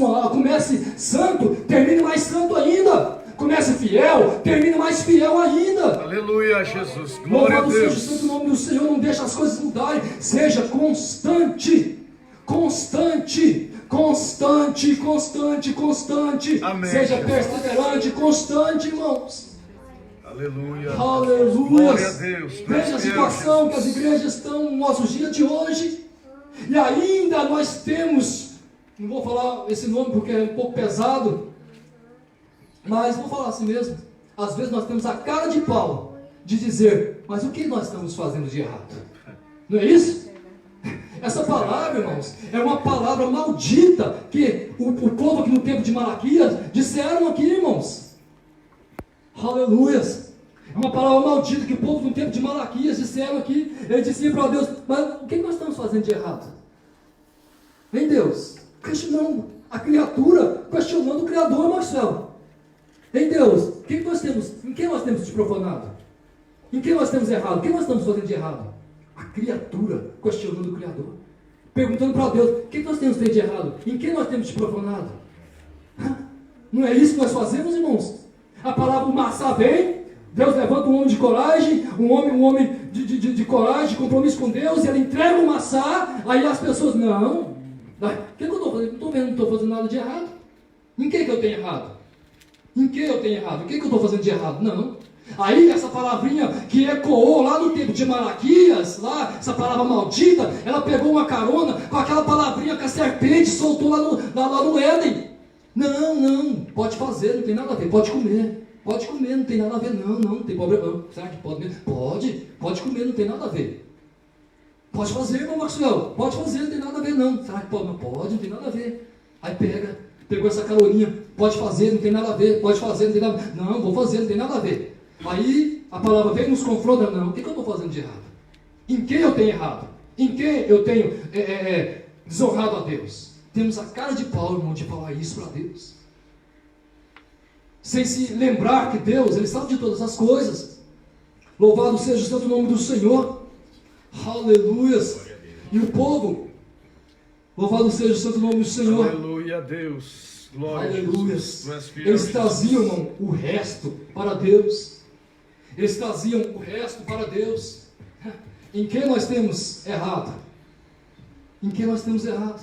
santo, termine mais santo ainda. Comece fiel, termine mais fiel ainda. Aleluia, Jesus. Glória a Louvado Deus. seja o santo nome do Senhor. Não deixe as coisas mudarem. Seja constante. constante, constante, constante, constante. Amém. Seja perseverante, constante, irmãos. Aleluia. Aleluia. Glória a Deus. Veja a situação que as igrejas estão nos nossos dias de hoje. E ainda nós temos, não vou falar esse nome porque é um pouco pesado, mas vou falar assim mesmo. Às vezes nós temos a cara de pau de dizer, mas o que nós estamos fazendo de errado? Não é isso? Essa palavra, irmãos, é uma palavra maldita que o povo aqui no tempo de Malaquias disseram aqui, irmãos. Aleluias. É uma palavra maldita que o povo no tempo de Malaquias disseram aqui. Ele dizia para Deus, mas o que nós estamos fazendo de errado? Vem Deus, questionando a criatura, questionando o Criador, Marcelo. Em Deus, em que nós temos de profanado? Em que nós temos errado? O que nós estamos fazendo de errado? A criatura questionando o Criador, perguntando para Deus, o que nós temos feito de errado? Em que nós temos de profanado? Não é isso que nós fazemos, irmãos? A palavra o Massá vem, Deus levanta um homem de coragem, um homem de coragem, de compromisso com Deus, e ele entrega o Massá, aí as pessoas, não, o que eu estou fazendo? Não estou vendo, não estou fazendo nada de errado. Em que eu tenho errado? Em que eu tenho errado? O que eu estou fazendo de errado? Não. Aí essa palavrinha que ecoou lá no tempo de Malaquias, lá, essa palavra maldita, ela pegou uma carona com aquela palavrinha que a serpente soltou lá no Éden. Não, pode fazer, não tem nada a ver, pode comer, não tem nada a ver, não tem problema, não. Será que pode mesmo? Pode comer, não tem nada a ver. Pode fazer, irmão Maxwell, pode fazer, não tem nada a ver, não. Será que pode? Não pode, não tem nada a ver. Aí pegou essa caroninha, pode fazer, não tem nada a ver, pode fazer, não tem nada a ver. Não, vou fazer, não tem nada a ver. Aí a palavra vem e nos confronta, não, o que eu estou fazendo de errado? Em que eu tenho errado? Em que eu tenho desonrado a Deus? Temos a cara de pau, irmão, de falar isso para Deus. Sem se lembrar que Deus, Ele sabe de todas as coisas. Louvado seja o santo nome do Senhor. Aleluias. E o povo, louvado seja o santo nome do Senhor. Aleluia a Deus. Glória Aleluia. a Jesus. Eles traziam, irmão, o resto para Deus. Eles traziam o resto para Deus. Em que nós temos errado? Em que nós temos errado?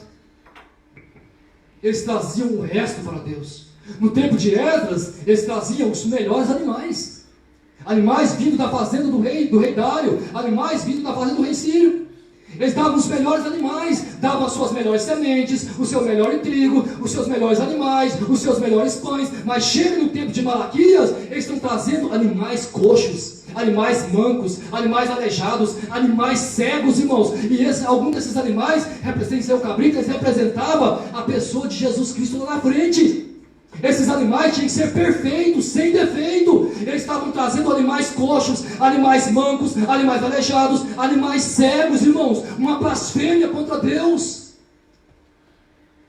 Eles traziam o resto para Deus. No tempo de Esdras, eles traziam os melhores animais. Animais vindo da fazenda do rei Dário. Animais vindo da fazenda do rei Sírio. Eles davam os melhores animais, davam as suas melhores sementes, o seu melhor trigo, os seus melhores animais, os seus melhores pães. Mas chega no tempo de Malaquias, eles estão trazendo animais coxos, animais mancos, animais aleijados, animais cegos, irmãos. E algum desses animais, sem ser o cabrito, eles representavam a pessoa de Jesus Cristo lá na frente. Esses animais tinham que ser perfeitos, sem defeito. Eles estavam trazendo animais coxos, animais mancos, animais aleijados, animais cegos, irmãos. Uma blasfêmia contra Deus.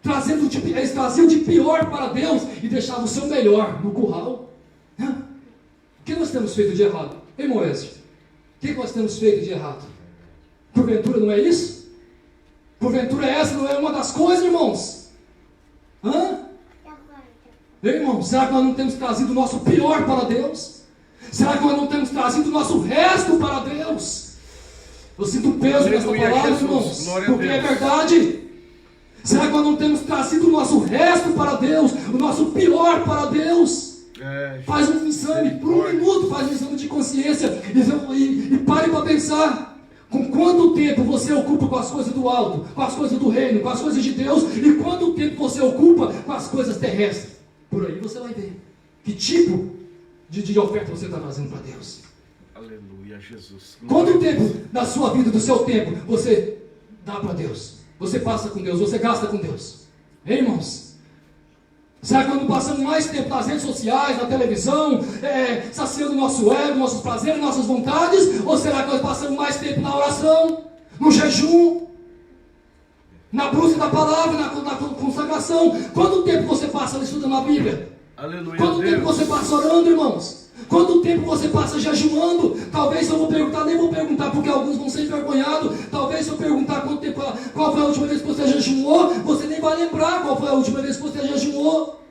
Eles traziam de pior para Deus e deixavam o seu melhor no curral. O que nós temos feito de errado? Ei, Moésio, o que nós temos feito de errado? Porventura não é isso? Porventura essa não é uma das coisas, irmãos? Irmão, será que nós não temos trazido o nosso pior para Deus? Será que nós não temos trazido o nosso resto para Deus? Eu sinto peso nessa palavra, irmãos, porque é verdade. Será que nós não temos trazido o nosso resto para Deus? O nosso pior para Deus? Faz um exame, por um minuto, faz um exame de consciência e pare para pensar. Com quanto tempo você ocupa com as coisas do alto, com as coisas do reino, com as coisas de Deus, e quanto tempo você ocupa com as coisas terrestres? Por aí você vai ver que tipo de oferta você está fazendo para Deus. Aleluia, Jesus. Quanto tempo da sua vida, do seu tempo, você dá para Deus? Você passa com Deus, você gasta com Deus. Hein, irmãos? Será que nós não passamos mais tempo nas redes sociais, na televisão, saciando nosso ego, nossos prazeres, nossas vontades? Ou será que nós passamos mais tempo na oração, no jejum, na busca da palavra, na consagração? Quanto tempo você passa estudando a Bíblia? Aleluia. Quanto tempo você passa orando, irmãos? Quanto tempo você passa jejuando? Talvez eu vou perguntar, nem vou perguntar porque alguns vão ser envergonhados. Talvez se eu perguntar qual foi a última vez que você jejuou, você nem vai lembrar qual foi a última vez que você jejuou.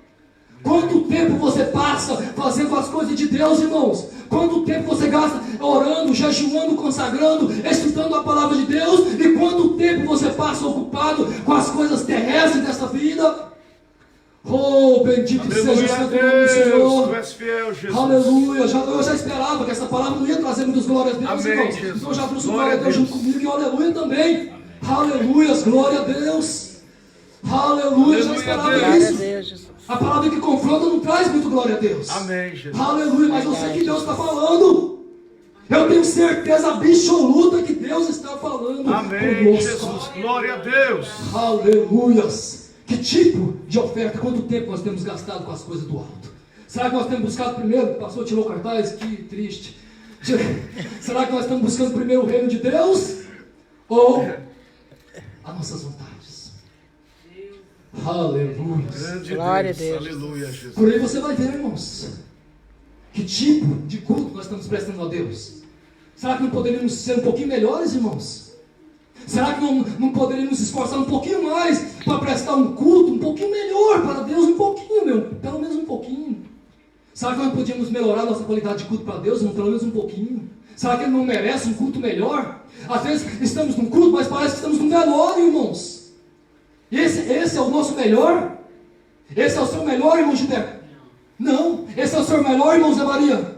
Quanto tempo você passa fazendo as coisas de Deus, irmãos? Quanto tempo você gasta orando, jejuando, consagrando, estudando a palavra de Deus? E quanto tempo você passa ocupado com as coisas terrestres dessa vida? Oh, bendito seja o santo nome do Senhor. Tu és fiel, Jesus. Aleluia. Eu já esperava que essa palavra não ia trazer muitas glórias a Deus, Amém, irmãos. Jesus. Então já trouxe Glória glória a Deus a Deus. junto comigo e aleluia também. Aleluias, glória a Deus. Aleluia, já Aleluia, esperava Deus. Glória a isso. Deus, Jesus. A palavra que confronta não traz muito glória a Deus. Amém, Jesus. Aleluia, mas eu sei que Deus está falando. Eu tenho certeza absoluta que Deus está falando. Amém, conosco. Jesus. Glória a Deus. Aleluias. Que tipo de oferta, quanto tempo nós temos gastado com as coisas do alto? Será que nós temos buscado primeiro? O pastor tirou o cartaz? Que triste. Será que nós estamos buscando primeiro o reino de Deus? Ou as nossas vontades? Aleluia. Grande Glória a Deus. Deus. Aleluia, Jesus. Por aí você vai ver, irmãos, que tipo de culto nós estamos prestando a Deus. Será que não poderíamos ser um pouquinho melhores, irmãos? Será que não poderíamos nos esforçar um pouquinho mais para prestar um culto um pouquinho melhor para Deus? Um pouquinho, pelo menos um pouquinho. Será que nós podíamos melhorar nossa qualidade de culto para Deus, pelo menos um pouquinho? Será que Ele não merece um culto melhor? Às vezes estamos num culto, mas parece que estamos num velório, irmãos. Esse é o nosso melhor? Esse é o seu melhor, irmão Gilberto? Não. Esse é o seu melhor, irmão Zé Maria?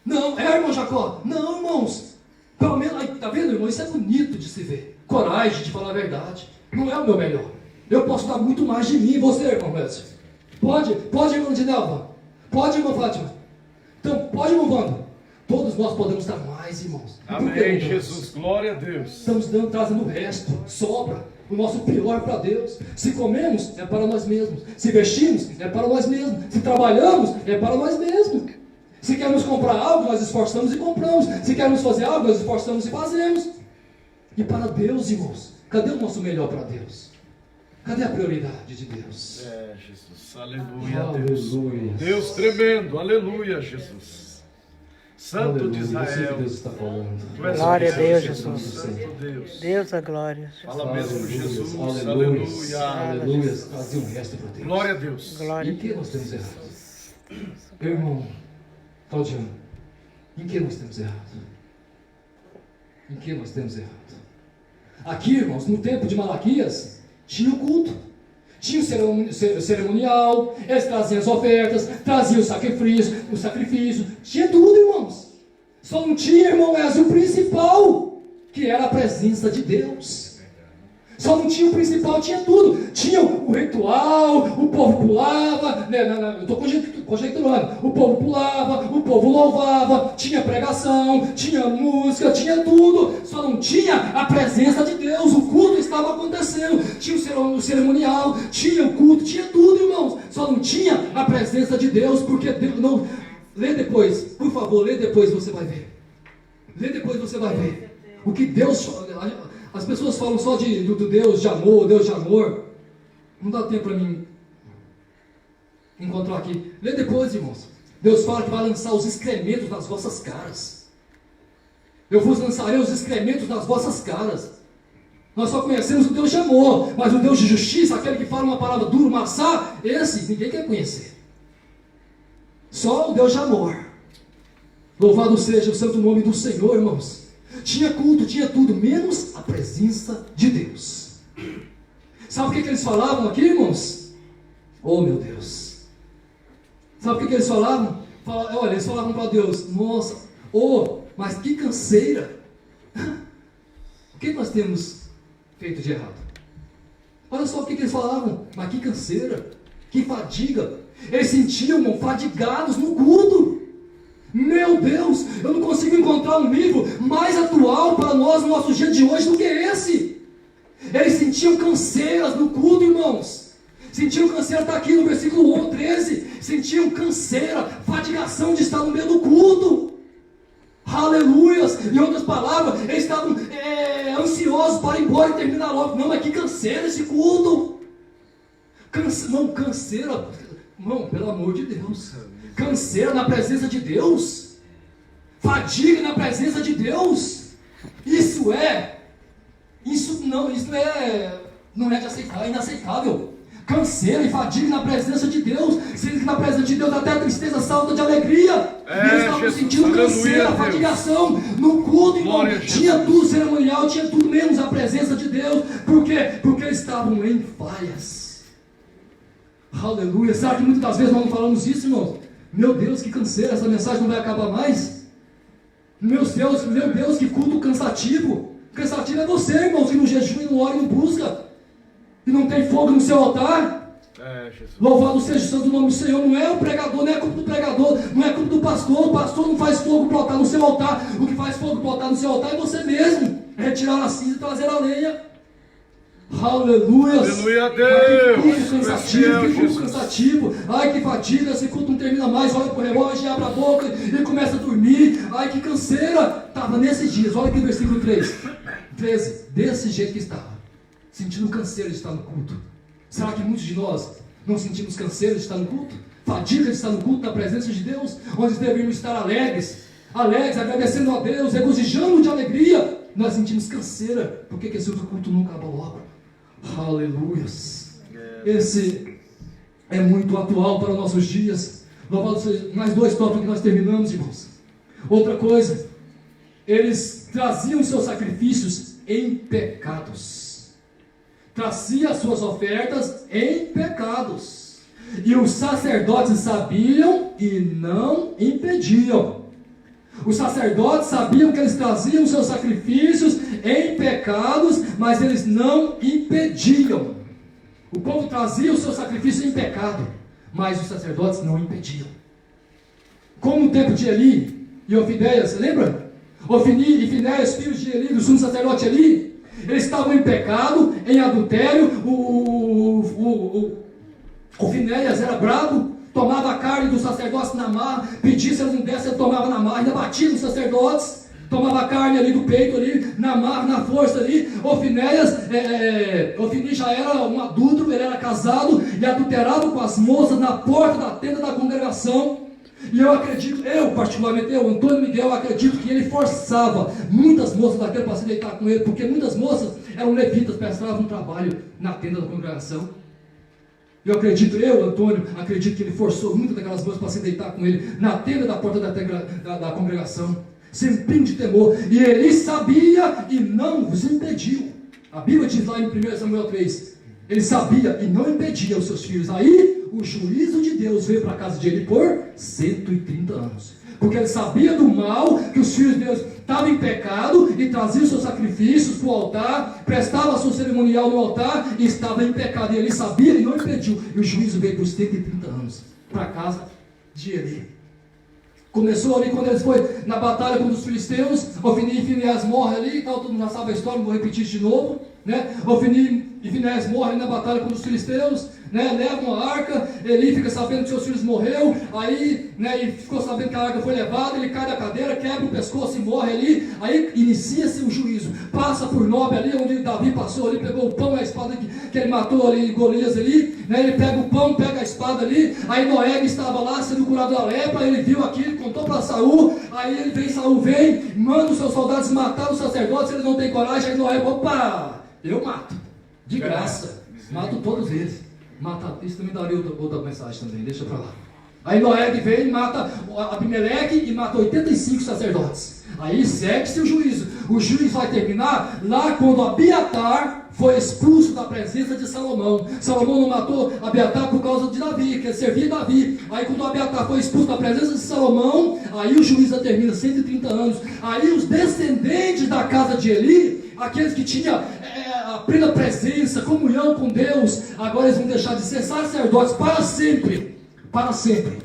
Não. É, irmão Jacó? Não, irmãos. Pelo menos, tá vendo, irmão? Isso é bonito de se ver. Coragem de falar a verdade. Não é o meu melhor. Eu posso dar muito mais de mim. Você, irmão Wilson? Pode, irmão Dinelva? Pode, irmão Fátima? Então, pode, irmão Wanda? Todos nós podemos dar mais, irmãos. Por que Amém, não? Jesus. Glória a Deus. Estamos trazendo o resto, sobra, o nosso pior para Deus. Se comemos, é para nós mesmos. Se vestimos, é para nós mesmos. Se trabalhamos, é para nós mesmos. Se queremos comprar algo, nós esforçamos e compramos. Se queremos fazer algo, nós esforçamos e fazemos. E para Deus, irmãos, cadê o nosso melhor para Deus? Cadê a prioridade de Deus? É, Jesus. Aleluia, Deus. Aleluia. Deus tremendo. Aleluia, Jesus. Santo Aleluia. de Eu sei que Israel. Deus está falando. Tu és Glória a fiel, Deus, Jesus. Jesus. Santo Deus. Deus da glória. Fala mesmo, Aleluia. Jesus. Aleluia. Aleluia. Aleluia. Trazer o resto para Deus. Glória a Deus. Glória Em a que Deus. nós temos errado? Meu irmão, Claudiano, em que nós temos errado? Em que nós temos errado? Aqui, irmãos, no tempo de Malaquias, tinha o culto, tinha o cerimonial, eles traziam as ofertas, traziam o sacrifício, tinha tudo, irmãos. Só não tinha, irmão Ezio, o principal, que era a presença de Deus. Só não tinha o principal, tinha tudo. Tinha o ritual, o povo pulava, eu estou conjecturando, o povo pulava, o povo louvava, tinha pregação, tinha música, tinha tudo. Só não tinha a presença de Deus, o culto estava acontecendo, tinha o cerimonial, tinha o culto, tinha tudo, irmãos. Só não tinha a presença de Deus, porque Deus não... Lê depois, por favor, lê depois, você vai ver. Lê depois, você vai ver. O que Deus... As pessoas falam só do Deus de amor, Deus de amor. Não dá tempo para mim encontrar aqui. Lê depois, irmãos. Deus fala que vai lançar os excrementos nas vossas caras. Eu vos lançarei os excrementos nas vossas caras. Nós só conhecemos o Deus de amor, mas o Deus de justiça, aquele que fala uma palavra dura, maçã, esse ninguém quer conhecer. Só o Deus de amor. Louvado seja o santo nome do Senhor, irmãos. Tinha culto, tinha tudo, menos a presença de Deus. Sabe o que eles falavam aqui, irmãos? Oh, meu Deus. Sabe o que eles falavam? Olha, eles falavam para Deus: nossa, mas que canseira. O que nós temos feito de errado? Olha só o que eles falavam: mas que canseira, que fadiga. Eles sentiam, irmão, fadigados no culto. Meu Deus, eu não consigo encontrar um livro mais atual para nós no nosso dia de hoje do que esse. Eles sentiam canseiras no culto, irmãos. Sentiam canseira, está aqui no versículo 13. Sentiam canseira, fadigação de estar no meio do culto. Aleluias. Em outras palavras, eles estavam ansiosos para ir embora e terminar logo. Não, mas que canseira esse culto. Canseira. Não, pelo amor de Deus. Canseira na presença de Deus, fadiga na presença de Deus. Não é de aceitar, é inaceitável. canseira e fadiga na presença de Deus, sendo que na presença de Deus até a tristeza salta de alegria. Eles estavam Jesus, sentindo aleluia, canseira, Deus. fadigação no culto, irmão. Glória a Tinha Jesus. tudo cerimonial, tinha tudo menos a presença de Deus. Por quê? Porque eles estavam em falhas. Aleluia. Será que muitas das vezes nós não falamos isso, irmão? Meu Deus, que canseira, essa mensagem não vai acabar mais? Meu Deus, que culto cansativo. Cansativo é você, irmão, que não jejua e não ora e não busca, e não tem fogo no seu altar. Jesus. Louvado seja o santo nome do Senhor. Não é o pregador, não é culpa do pregador, não é culpa do pastor. O pastor não faz fogo para botar no seu altar. O que faz fogo para botar no seu altar é você mesmo. É retirar a cinza e trazer a lenha. Aleluia. Aleluia a Que Deus. culto cansativo, que culto Jesus. cansativo. Ai, que fadiga, esse culto não termina mais. Olha para o relógio, abre a boca e começa a dormir. Ai, que canseira. Estava nesses dias, olha aqui o versículo 13, desse jeito que estava, sentindo canseira de estar no culto. Será que muitos de nós não sentimos canseira de estar no culto? Fadiga de estar no culto, na presença de Deus, onde deveríamos estar alegres, agradecendo a Deus, regozijando de alegria. Nós sentimos canseira, porque esse outro culto nunca acabou logo. Aleluias. Esse é muito atual para os nossos dias. Louvado seja. Mais dois tópicos que nós terminamos, irmãos. Outra coisa, eles traziam seus sacrifícios em pecados. Traziam as suas ofertas em pecados. E os sacerdotes sabiam e não impediam. Os sacerdotes sabiam que eles traziam seus sacrifícios em pecados, mas eles não impediam. O povo trazia o seu sacrifício em pecado, mas os sacerdotes não impediam. Como no tempo de Eli e Ofinéias, lembra? Ofni e Finéias, filhos de Eli, do sumo sacerdote Eli, eles estavam em pecado, em adultério. O Finéias era bravo, tomava a carne dos sacerdotes na marra, pedia se eles não dessem, ele tomava na marra, ainda batia nos sacerdotes, tomava a carne ali do peito ali, na marra, na força ali. Ofni já era um adúltero, ele era casado e adulterado com as moças na porta da tenda da congregação. E eu acredito, particularmente Antônio Miguel, acredito que ele forçava muitas moças daquele para se deitar com ele, porque muitas moças eram levitas, prestavam um trabalho na tenda da congregação. Antônio, acredito que ele forçou muitas daquelas moças para se deitar com ele na tenda da porta da congregação, sem de temor. E ele sabia e não os impediu. A Bíblia diz lá em 1 Samuel 3, ele sabia e não impedia os seus filhos. Aí o juízo de Deus veio para a casa de Eli por 130 anos. Porque ele sabia do mal, que os filhos de Deus estavam em pecado e traziam seus sacrifícios para o altar, prestavam a sua cerimonial no altar e estavam em pecado. E ele sabia e não impediu. E o juízo veio por 130 anos para a casa de Eli. Começou ali quando eles foram na batalha contra os filisteus. Ofni e Finéias morrem ali e tal, todo mundo já sabe a história, não vou repetir isso de novo, né? Ofni e Finéias morrem na batalha contra os filisteus, né? Levam a arca. Eli fica sabendo que seus filhos morreram, aí, né, e ficou sabendo que a arca foi levada, ele cai da cadeira, quebra o pescoço e morre ali. Aí inicia-se o juízo, passa por Nob ali, onde Davi passou ali, pegou o pão e a espada que ele matou ali, Golias ali, né? Ele pega o pão, pega a espada ali. Aí Noé estava lá sendo curado da lepra, ele viu aquilo, contou para Saul. Aí Saul vem, manda os seus soldados matar os sacerdotes, eles não têm coragem. Aí Noé, opa, eu mato, de graça, mato todos eles. Mata, isso também daria outra mensagem também, deixa para lá. Aí Noé vem, mata Abimeleque e mata 85 sacerdotes. Aí segue-se o juízo. O juízo vai terminar lá quando Abiatar foi expulso da presença de Salomão. Salomão não matou Abiatar por causa de Davi, que ele servia Davi. Aí quando Abiatar foi expulso da presença de Salomão, aí o juízo termina 130 anos. Aí os descendentes da casa de Eli, aqueles que tinham a plena presença, comunhão com Deus, agora eles vão deixar de ser sacerdotes para sempre. Para sempre.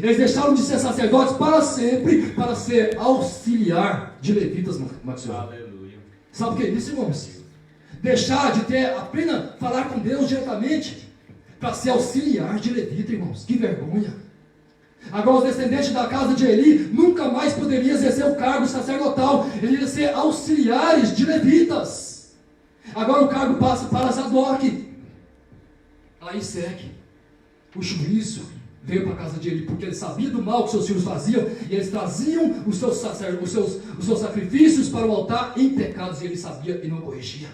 Eles deixaram de ser sacerdotes para sempre, para ser auxiliar de levitas, Maxwell. Aleluia. Sabe o que é isso, irmãos? Deixar de ter a plena, falar com Deus diretamente, para ser auxiliar de levita, irmãos. Que vergonha. Agora os descendentes da casa de Eli nunca mais poderiam exercer o cargo sacerdotal. Eles iam ser auxiliares de levitas. Agora o cargo passa para Zadok. Aí segue o juízo. Veio para a casa de Eli, porque ele sabia do mal que seus filhos faziam, e eles traziam os seus sacrifícios para o altar em pecados, e ele sabia e não corrigia.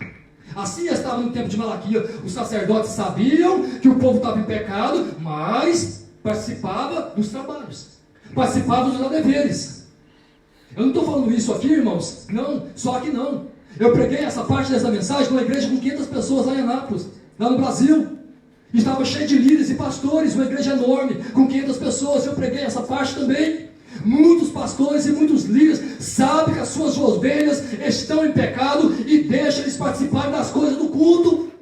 Assim estava no tempo de Malaquias. Os sacerdotes sabiam que o povo estava em pecado, mas participava dos trabalhos, participava dos deveres. Eu não estou falando isso aqui, irmãos, não, só que não. Eu preguei essa parte dessa mensagem numa igreja com 500 pessoas lá em Anápolis, lá no Brasil. Estava cheio de líderes e pastores, uma igreja enorme, com 500 pessoas. Eu preguei essa parte também. Muitos pastores e muitos líderes sabem que as suas ovelhas estão em pecado e deixam eles participarem das coisas do culto.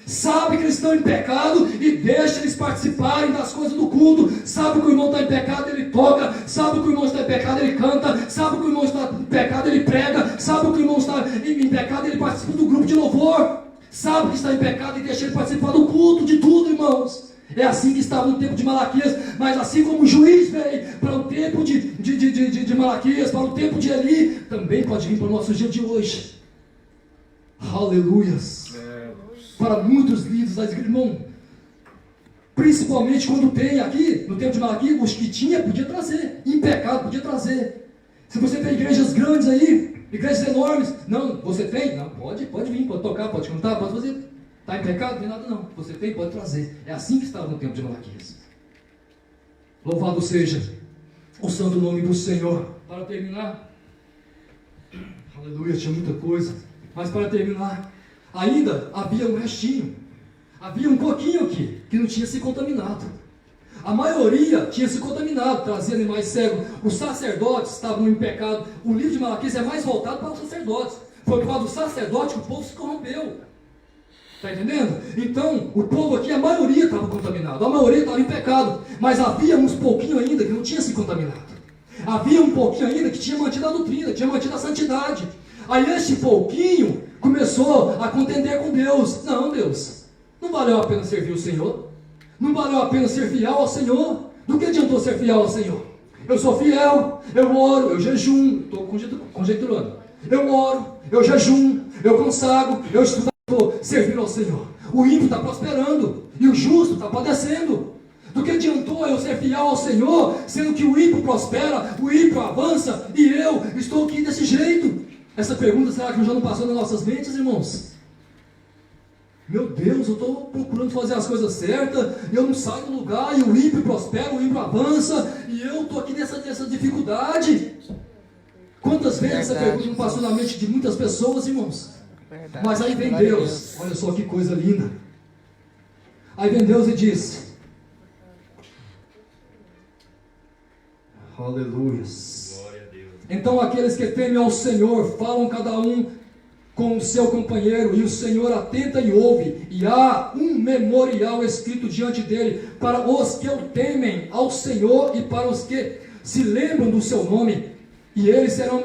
Sabe que eles estão em pecado e deixa eles participarem das coisas do culto. Sabe que o irmão está em pecado, ele toca. Sabe que o irmão está em pecado, ele canta. Sabe que o irmão está em pecado, ele prega. Sabe que o irmão está em pecado, ele participa do grupo de louvor. Sabe que está em pecado e deixa ele participar do culto, de tudo, irmãos. É assim que estava no tempo de Malaquias. Mas assim como o juiz veio para o tempo de Malaquias, para o tempo de Eli, também pode vir para o nosso dia de hoje. Aleluias. Para muitos líderes da igreja, irmão, principalmente quando tem aqui, no tempo de Malaquias, os que tinha, podia trazer, em pecado, podia trazer. Se você tem igrejas grandes aí, igrejas enormes, não, você tem? Não, pode vir, pode tocar, pode cantar, pode fazer. Está em pecado? Não tem nada não, você tem, pode trazer. É assim que estava no tempo de Malaquias. Louvado seja o santo nome do Senhor. Para terminar, aleluia, tinha muita coisa, mas para terminar, ainda havia um restinho, havia um pouquinho aqui, que não tinha se contaminado. A maioria tinha se contaminado, trazia animais cegos. Os sacerdotes estavam em pecado. O livro de Malaquias é mais voltado para os sacerdotes. Foi por causa do sacerdote que o povo se corrompeu. Está entendendo? Então, o povo aqui, a maioria estava contaminado, a maioria estava em pecado. Mas havia uns pouquinho ainda que não tinha se contaminado. Havia um pouquinho ainda que tinha mantido a doutrina, tinha mantido a santidade. Aí esse pouquinho começou a contender com Deus. Não, Deus, não valeu a pena servir o Senhor? Não valeu a pena ser fiel ao Senhor? Do que adiantou ser fiel ao Senhor? Eu sou fiel, eu oro, eu jejum, estou conjecturando. Eu oro, eu jejum, eu consagro, eu estudo, estou servindo ao Senhor. O ímpio está prosperando e o justo está padecendo. Do que adiantou eu ser fiel ao Senhor, sendo que o ímpio prospera, o ímpio avança e eu estou aqui desse jeito? Essa pergunta, será que já não passou nas nossas mentes, irmãos? Meu Deus, eu estou procurando fazer as coisas certas, e eu não saio do lugar, e o ímpio prospera, o ímpio avança, e eu estou aqui nessa dificuldade. Quantas vezes essa pergunta não passou na mente de muitas pessoas, irmãos? Verdade. Mas aí vem Deus, olha só que coisa linda. Aí vem Deus e diz: aleluias. Então aqueles que temem ao Senhor falam cada um com o seu companheiro, e o Senhor atenta e ouve, e há um memorial escrito diante dele para os que o temem ao Senhor e para os que se lembram do seu nome, e eles serão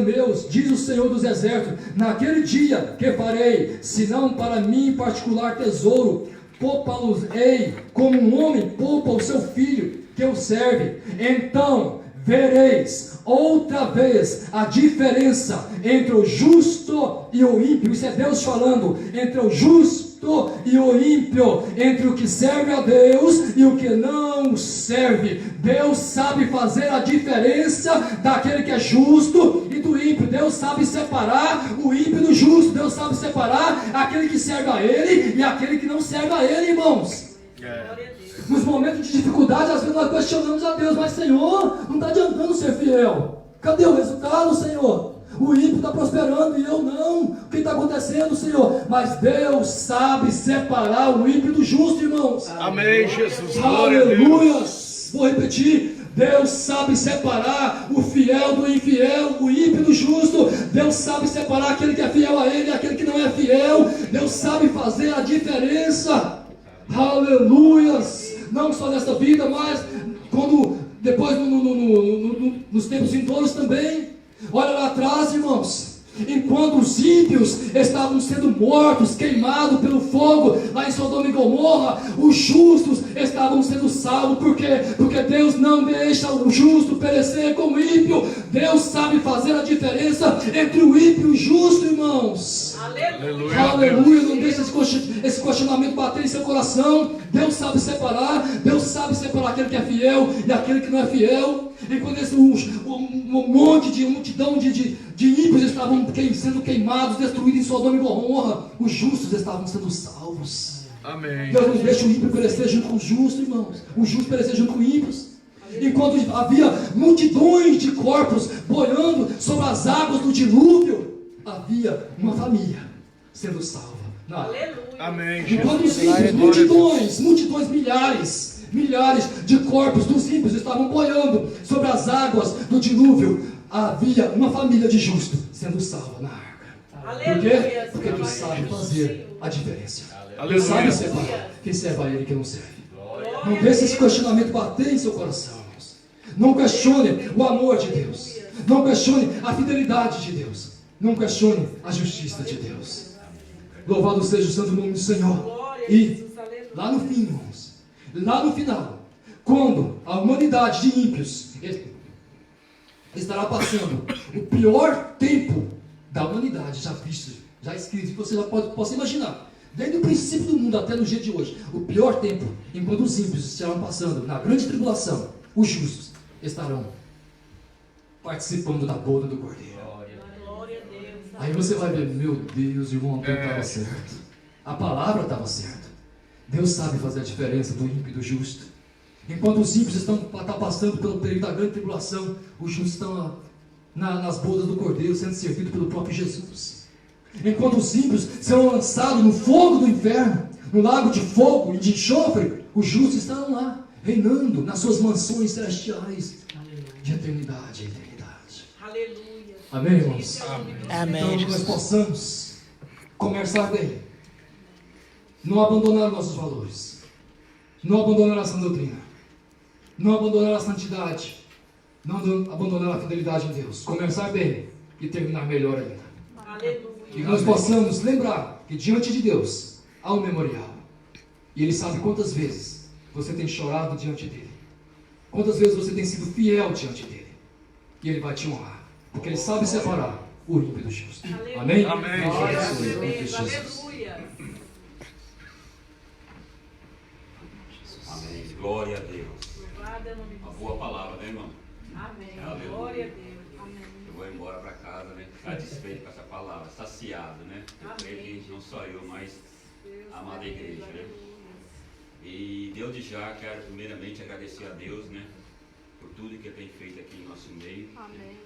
meus, diz o Senhor dos exércitos. Naquele dia que farei, senão para mim em particular tesouro, poupa-los-ei como um homem poupa o seu filho que o serve. Então vereis outra vez a diferença entre o justo e o ímpio. Isso é Deus falando. Entre o justo e o ímpio, entre o que serve a Deus e o que não serve. Deus sabe fazer a diferença daquele que é justo e do ímpio. Deus sabe separar o ímpio do justo. Deus sabe separar aquele que serve a Ele e aquele que não serve a Ele, irmãos. Nos momentos de dificuldade, às vezes nós questionamos a Deus: mas Senhor, não está adiantando ser fiel. Cadê o resultado, Senhor? O ímpio está prosperando e eu não. O que está acontecendo, Senhor? Mas Deus sabe separar o ímpio do justo, irmãos. Amém, Jesus. Aleluia. Vou repetir: Deus sabe separar o fiel do infiel, o ímpio do justo. Deus sabe separar aquele que é fiel a Ele e aquele que não é fiel. Deus sabe fazer a diferença. Aleluias. Não só nesta vida, mas quando depois nos tempos vindouros também. Olha lá atrás, irmãos, enquanto os ímpios estavam sendo mortos, queimados pelo fogo lá em Sodoma e Gomorra, os justos estavam sendo salvos. Por quê? Porque Deus não deixa o justo perecer como o ímpio. Deus sabe fazer a diferença entre o ímpio e o justo, irmãos. Aleluia. Aleluia, não deixe esse questionamento bater em seu coração. Deus sabe separar aquele que é fiel e aquele que não é fiel. E quando um monte de multidão de ímpios estavam sendo queimados, destruídos em Sodoma e Gomorra, os justos estavam sendo salvos. Amém. Deus não deixa o ímpio perecer junto com os justos, irmãos. Os justos perecer junto com ímpios. Enquanto havia multidões de corpos boiando sobre as águas do dilúvio, havia uma família sendo salva. Aleluia. Amém. Enquanto os ímpios, multidões, milhares de corpos dos ímpios estavam boiando sobre as águas do dilúvio, havia uma família de justos sendo salva na arca. Por quê? Porque Deus sabe fazer a diferença. Deus sabe separar quem serve a Ele e quem não serve. Não deixe esse questionamento bater em seu coração, irmãos. Não questione o amor de Deus. Não questione a fidelidade de Deus. Não questione a justiça de Deus. Louvado seja o santo nome do Senhor. E lá no fim, irmãos, lá no final, quando a humanidade de ímpios estará passando o pior tempo da humanidade já visto, já escrito, que você já possa imaginar, desde o princípio do mundo até no dia de hoje, o pior tempo, enquanto os ímpios estarão passando na grande tribulação, os justos estarão participando da boda do Cordeiro. Aí você vai ver, meu Deus, o irmão Antônio estava certo. A palavra estava certa. Deus sabe fazer a diferença do ímpio e do justo. Enquanto os ímpios estão passando pelo período da grande tribulação, os justos estão nas bodas do Cordeiro, sendo servidos pelo próprio Jesus. Enquanto os ímpios serão lançados no fogo do inferno, no lago de fogo e de enxofre, os justos estarão lá, reinando nas suas mansões celestiais, de eternidade em eternidade. Aleluia. Amém, irmãos? Amém. Então, que nós possamos começar bem, não abandonar nossos valores, não abandonar a sã doutrina, não abandonar a santidade, não abandonar a fidelidade em Deus, começar bem e terminar melhor ainda. Aleluia. E que nós possamos lembrar que diante de Deus há um memorial, e Ele sabe quantas vezes você tem chorado diante dEle, quantas vezes você tem sido fiel diante dEle, e Ele vai te honrar, porque Ele sabe separar o ímpio do justo. Amém? Amém. Glória a Deus, em nome de Jesus. Aleluia. Amém. Glória a Deus. Louvado é o nome do Uma boa palavra, né, irmão? Amém. Aleluia. Glória a Deus. Amém. Eu vou embora para casa, né? Satisfeito com essa palavra, saciado, né? Eu creio que não só eu, mas a amada igreja, né? E desde já quero primeiramente agradecer a Deus, né? Por tudo que Ele tem feito aqui em nosso meio. Amém.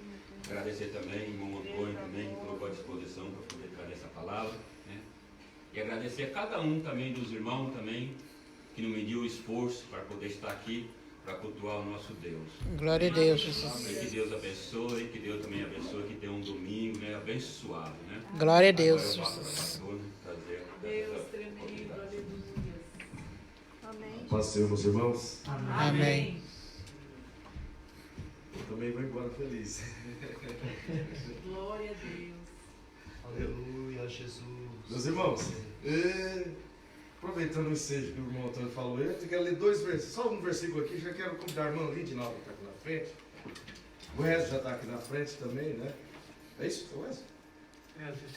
Agradecer também ao irmão Antônio também, que colocou à disposição para poder trazer essa palavra, né? E agradecer a cada um também dos irmãos também, que não mediu o esforço para poder estar aqui, para cultuar o nosso Deus. Glória a Deus, Jesus. Amém. Que Deus abençoe, que Deus também abençoe, que tenha um domingo, né, abençoado, né? Glória a Deus, Agora eu passo Jesus. para o pastor, né, trazer Deus essa tremendo. oportunidade. Aleluia. Amém. Paz do Senhor, meus irmãos. Amém. Eu também vou embora feliz. Glória a Deus. Aleluia, Jesus. Meus irmãos, aproveitando o ensejo que o irmão Antônio falou, eu quero ler dois versículos, só um versículo aqui, já quero convidar a irmã Lídia Nova que está aqui na frente. O Wesley já está aqui na frente também, né? É isso? É o Wesley?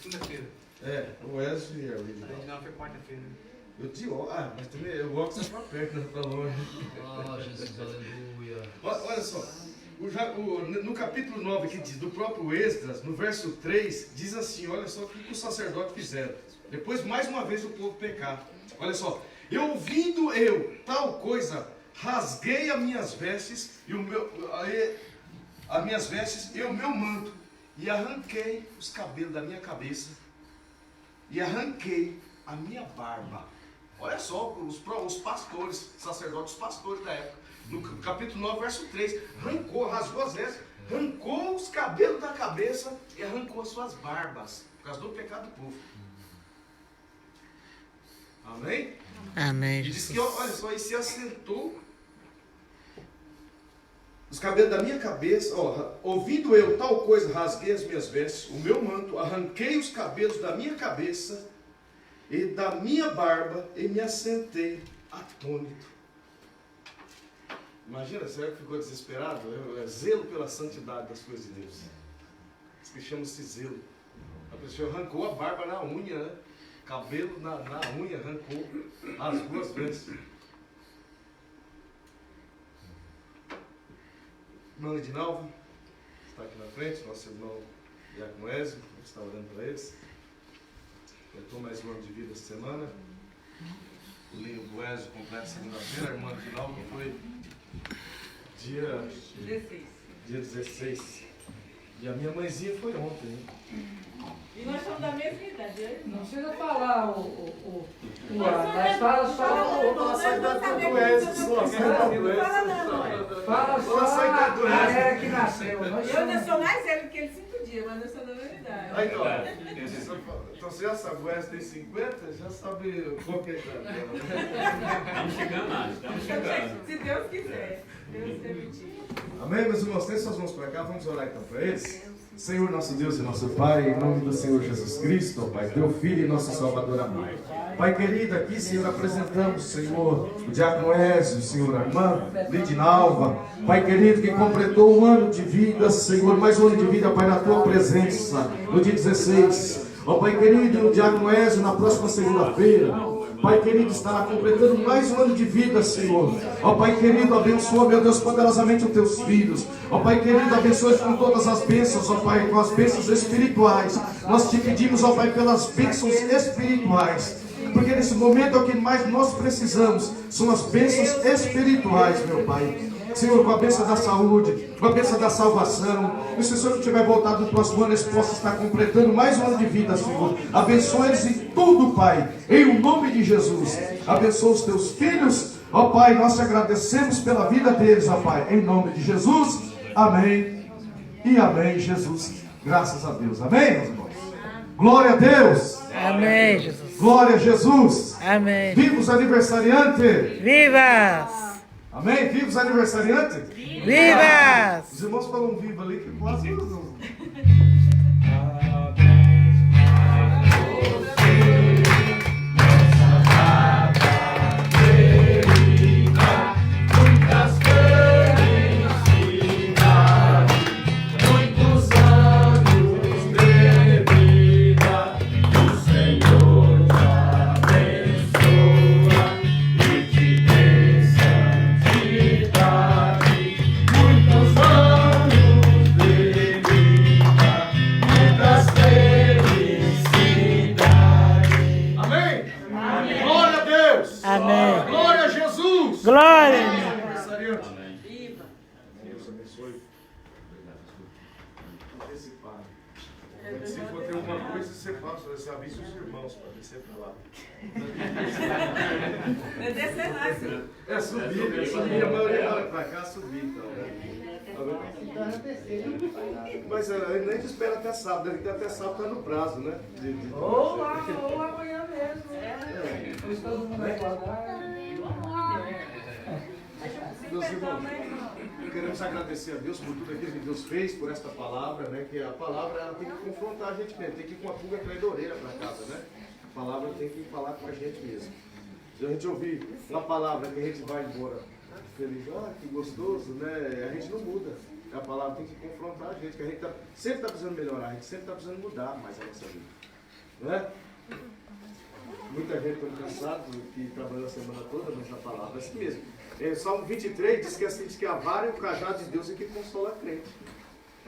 Segunda-feira. É, o Wesley e a Lídia. Não, foi quarta-feira. Eu te mas também eu gosto de para perto, não para longe. Ah, Jesus, aleluia. Olha só, no capítulo 9 que diz, do próprio Esdras, no verso 3, diz assim, olha só o que os sacerdotes fizeram. Depois, mais uma vez, o povo pecar. Olha só, ouvindo tal coisa, rasguei as minhas vestes e o meu manto, e arranquei os cabelos da minha cabeça, e arranquei a minha barba. Olha só, os pastores, sacerdotes, os pastores da época, no capítulo 9, verso 3, rasgou as vestes, arrancou os cabelos da cabeça e arrancou as suas barbas, por causa do pecado do povo. Amém? Amém, E diz Jesus. que, olha só, e se assentou os cabelos da minha cabeça, ouvindo eu tal coisa, rasguei as minhas vestes, o meu manto, arranquei os cabelos da minha cabeça e da minha barba e me assentei atônito. Imagina, será que ficou desesperado? Zelo pela santidade das coisas de Deus. Isso que chama-se zelo. A pessoa arrancou a barba na unha, né? Cabelo na unha, arrancou as duas vezes. Irmã Edinalva está aqui na frente, nosso irmão Diácono Ezio, está orando para eles. Completou mais um ano de vida essa semana. O Linho do Ezio completa segunda-feira, a irmã Edinalva foi dia 16. E a minha mãezinha foi ontem, hein? E nós somos da mesma idade, né? Não precisa falar o Mas mas fala só Nossa, ainda tá do Ezio, nossa, ainda do Ezio. fala só Nossa, ainda do a Ezio. era que nasceu. Nós Eu ainda somos- sou mais velho que ele 5 dias, mas eu sou da mesma idade. Aí, então você já sabe, o Ezio tem 50, já sabe qual que é a idade dela. Estamos chegando lá, estamos chegando. Se Deus quiser. Deus permitir. Amém, meus irmãos? Tem suas mãos para cá, vamos orar então para eles. Senhor, nosso Deus e nosso Pai, em nome do Senhor Jesus Cristo, ó Pai, teu Filho e nosso Salvador amado. Pai querido, aqui, Senhor, apresentamos, Senhor, o Diácono Ezio, Senhor, a irmã Lidinalva, Pai querido, que completou um ano de vida, Senhor, mais um ano de vida, Pai, na tua presença, no dia 16. Ó Pai querido, o Diácono Ezio, na próxima segunda-feira, Pai querido, estará completando mais um ano de vida, Senhor. Ó Pai querido, abençoa, meu Deus, poderosamente os teus filhos. Ó Pai querido, abençoa com todas as bênçãos, ó Pai, com as bênçãos espirituais. Nós te pedimos, ó Pai, pelas bênçãos espirituais. Porque nesse momento é o que mais nós precisamos, são as bênçãos espirituais, meu Pai. Senhor, com a bênção da saúde, com a bênção da salvação. E se o Senhor não tiver voltado no próximo ano, eles possam estar completando mais um ano de vida, Senhor. Abençoa eles em tudo, Pai, em o nome de Jesus. Abençoa os teus filhos, ó Pai, nós te agradecemos pela vida deles, ó Pai, em nome de Jesus. Amém e amém, Jesus. Graças a Deus. Amém, meus irmãos? Glória a Deus. Amém, Jesus. Glória a Jesus. Amém. Viva os aniversariantes. Vivas! Amém? Viva os aniversariantes. Vivas! Os irmãos falam viva ali, que quase não. Amém. Glória a Jesus. Glória! Aniversariante. Viva. Deus abençoe. Antecipar. Se for ter uma coisa, você passa, você avisa os irmãos para descer para lá. É descer mais. É subir, a maioria vai para cá subir, então, né? Mas a gente espera até sábado, até sábado está no prazo, né? Ou amanhã mesmo. Depois todo mundo vai guardar. Meus irmãos, queremos agradecer a Deus por tudo aquilo que Deus fez, por esta palavra, né? Que a palavra ela tem que confrontar a gente mesmo, tem que ir com a pulga atrás da orelha para casa, né? A palavra tem que falar com a gente mesmo. Se a gente ouvir uma palavra que a gente vai embora feliz, que gostoso, né? A gente não muda. A palavra tem que confrontar a gente, que a gente sempre está precisando melhorar, a gente sempre está precisando mudar mais a nossa vida. Não é? Muita gente está cansada, que trabalhou a semana toda, mas a palavra é assim mesmo. Salmo 23 diz que, assim, diz que a vara e o cajado de Deus é que consola a crente.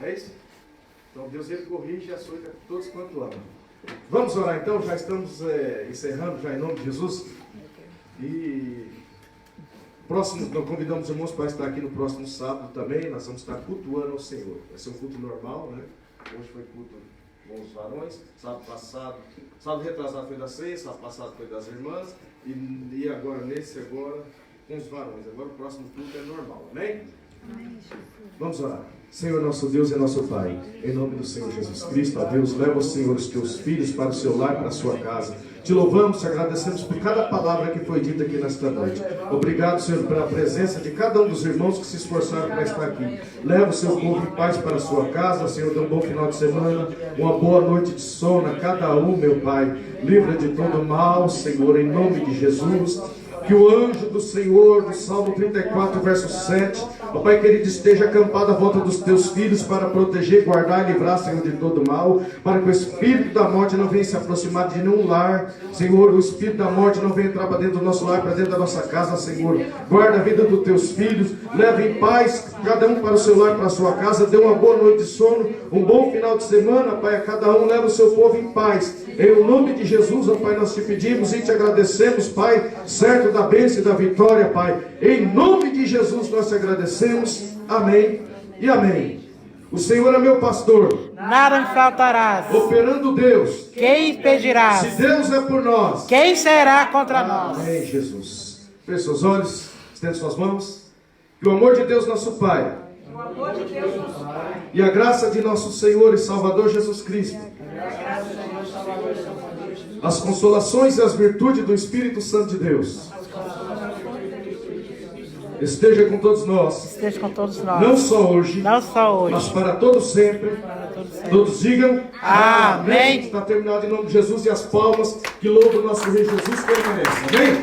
É isso? Então Deus ele corrige e açoita todos quanto amam. Vamos orar então, já estamos encerrando já em nome de Jesus. E próximo, nós convidamos os irmãos para estar aqui no próximo sábado também. Nós vamos estar cultuando ao Senhor. Vai ser um culto normal, né? Hoje foi culto com os varões. Sábado retrasado foi da ceia, sábado passado foi das irmãs. E agora, com os varões. Agora o próximo culto é normal, amém? Vamos orar. Senhor nosso Deus e nosso Pai, em nome do Senhor Jesus Cristo, ó Deus, leva, Senhor, os teus filhos para o seu lar, para a sua casa. Te louvamos, te agradecemos por cada palavra que foi dita aqui nesta noite. Obrigado, Senhor, pela presença de cada um dos irmãos que se esforçaram para estar aqui. Leva o seu povo em paz para a sua casa, Senhor, dê um bom final de semana, uma boa noite de sono a cada um, meu Pai. Livra de todo mal, Senhor, em nome de Jesus. Que o anjo do Senhor, do Salmo 34, verso 7, Ó Pai querido, esteja acampada à volta dos teus filhos para proteger, guardar e livrar, Senhor, de todo mal, para que o espírito da morte não venha se aproximar de nenhum lar, Senhor. O espírito da morte não venha entrar para dentro do nosso lar, para dentro da nossa casa, Senhor. Guarda a vida dos teus filhos, leva em paz cada um para o seu lar, para a sua casa. Dê uma boa noite de sono, um bom final de semana, Pai, a cada um. Leva o seu povo em paz. Em nome de Jesus, ó Pai, nós te pedimos e te agradecemos, Pai, certo da bênção e da vitória, Pai. Em nome de Jesus nós te agradecemos. Amém e amém. O Senhor é meu pastor. Nada me faltarás. Operando Deus. Quem impedirás? Se Deus é por nós, Quem será contra nós? amém, Jesus. Feche seus olhos, estende suas mãos. Que o amor de Deus, nosso Pai, O amor de Deus, nosso Pai, e a graça de nosso Senhor e Salvador Jesus Cristo, as consolações e as virtudes do Espírito Santo de Deus, esteja com todos nós, Esteja com todos nós. não só hoje, Não só mas hoje. para todos sempre. Todos digam Amém. Está terminado em nome de Jesus, e as palmas que louvam o nosso Rei Jesus permanecem. Amém?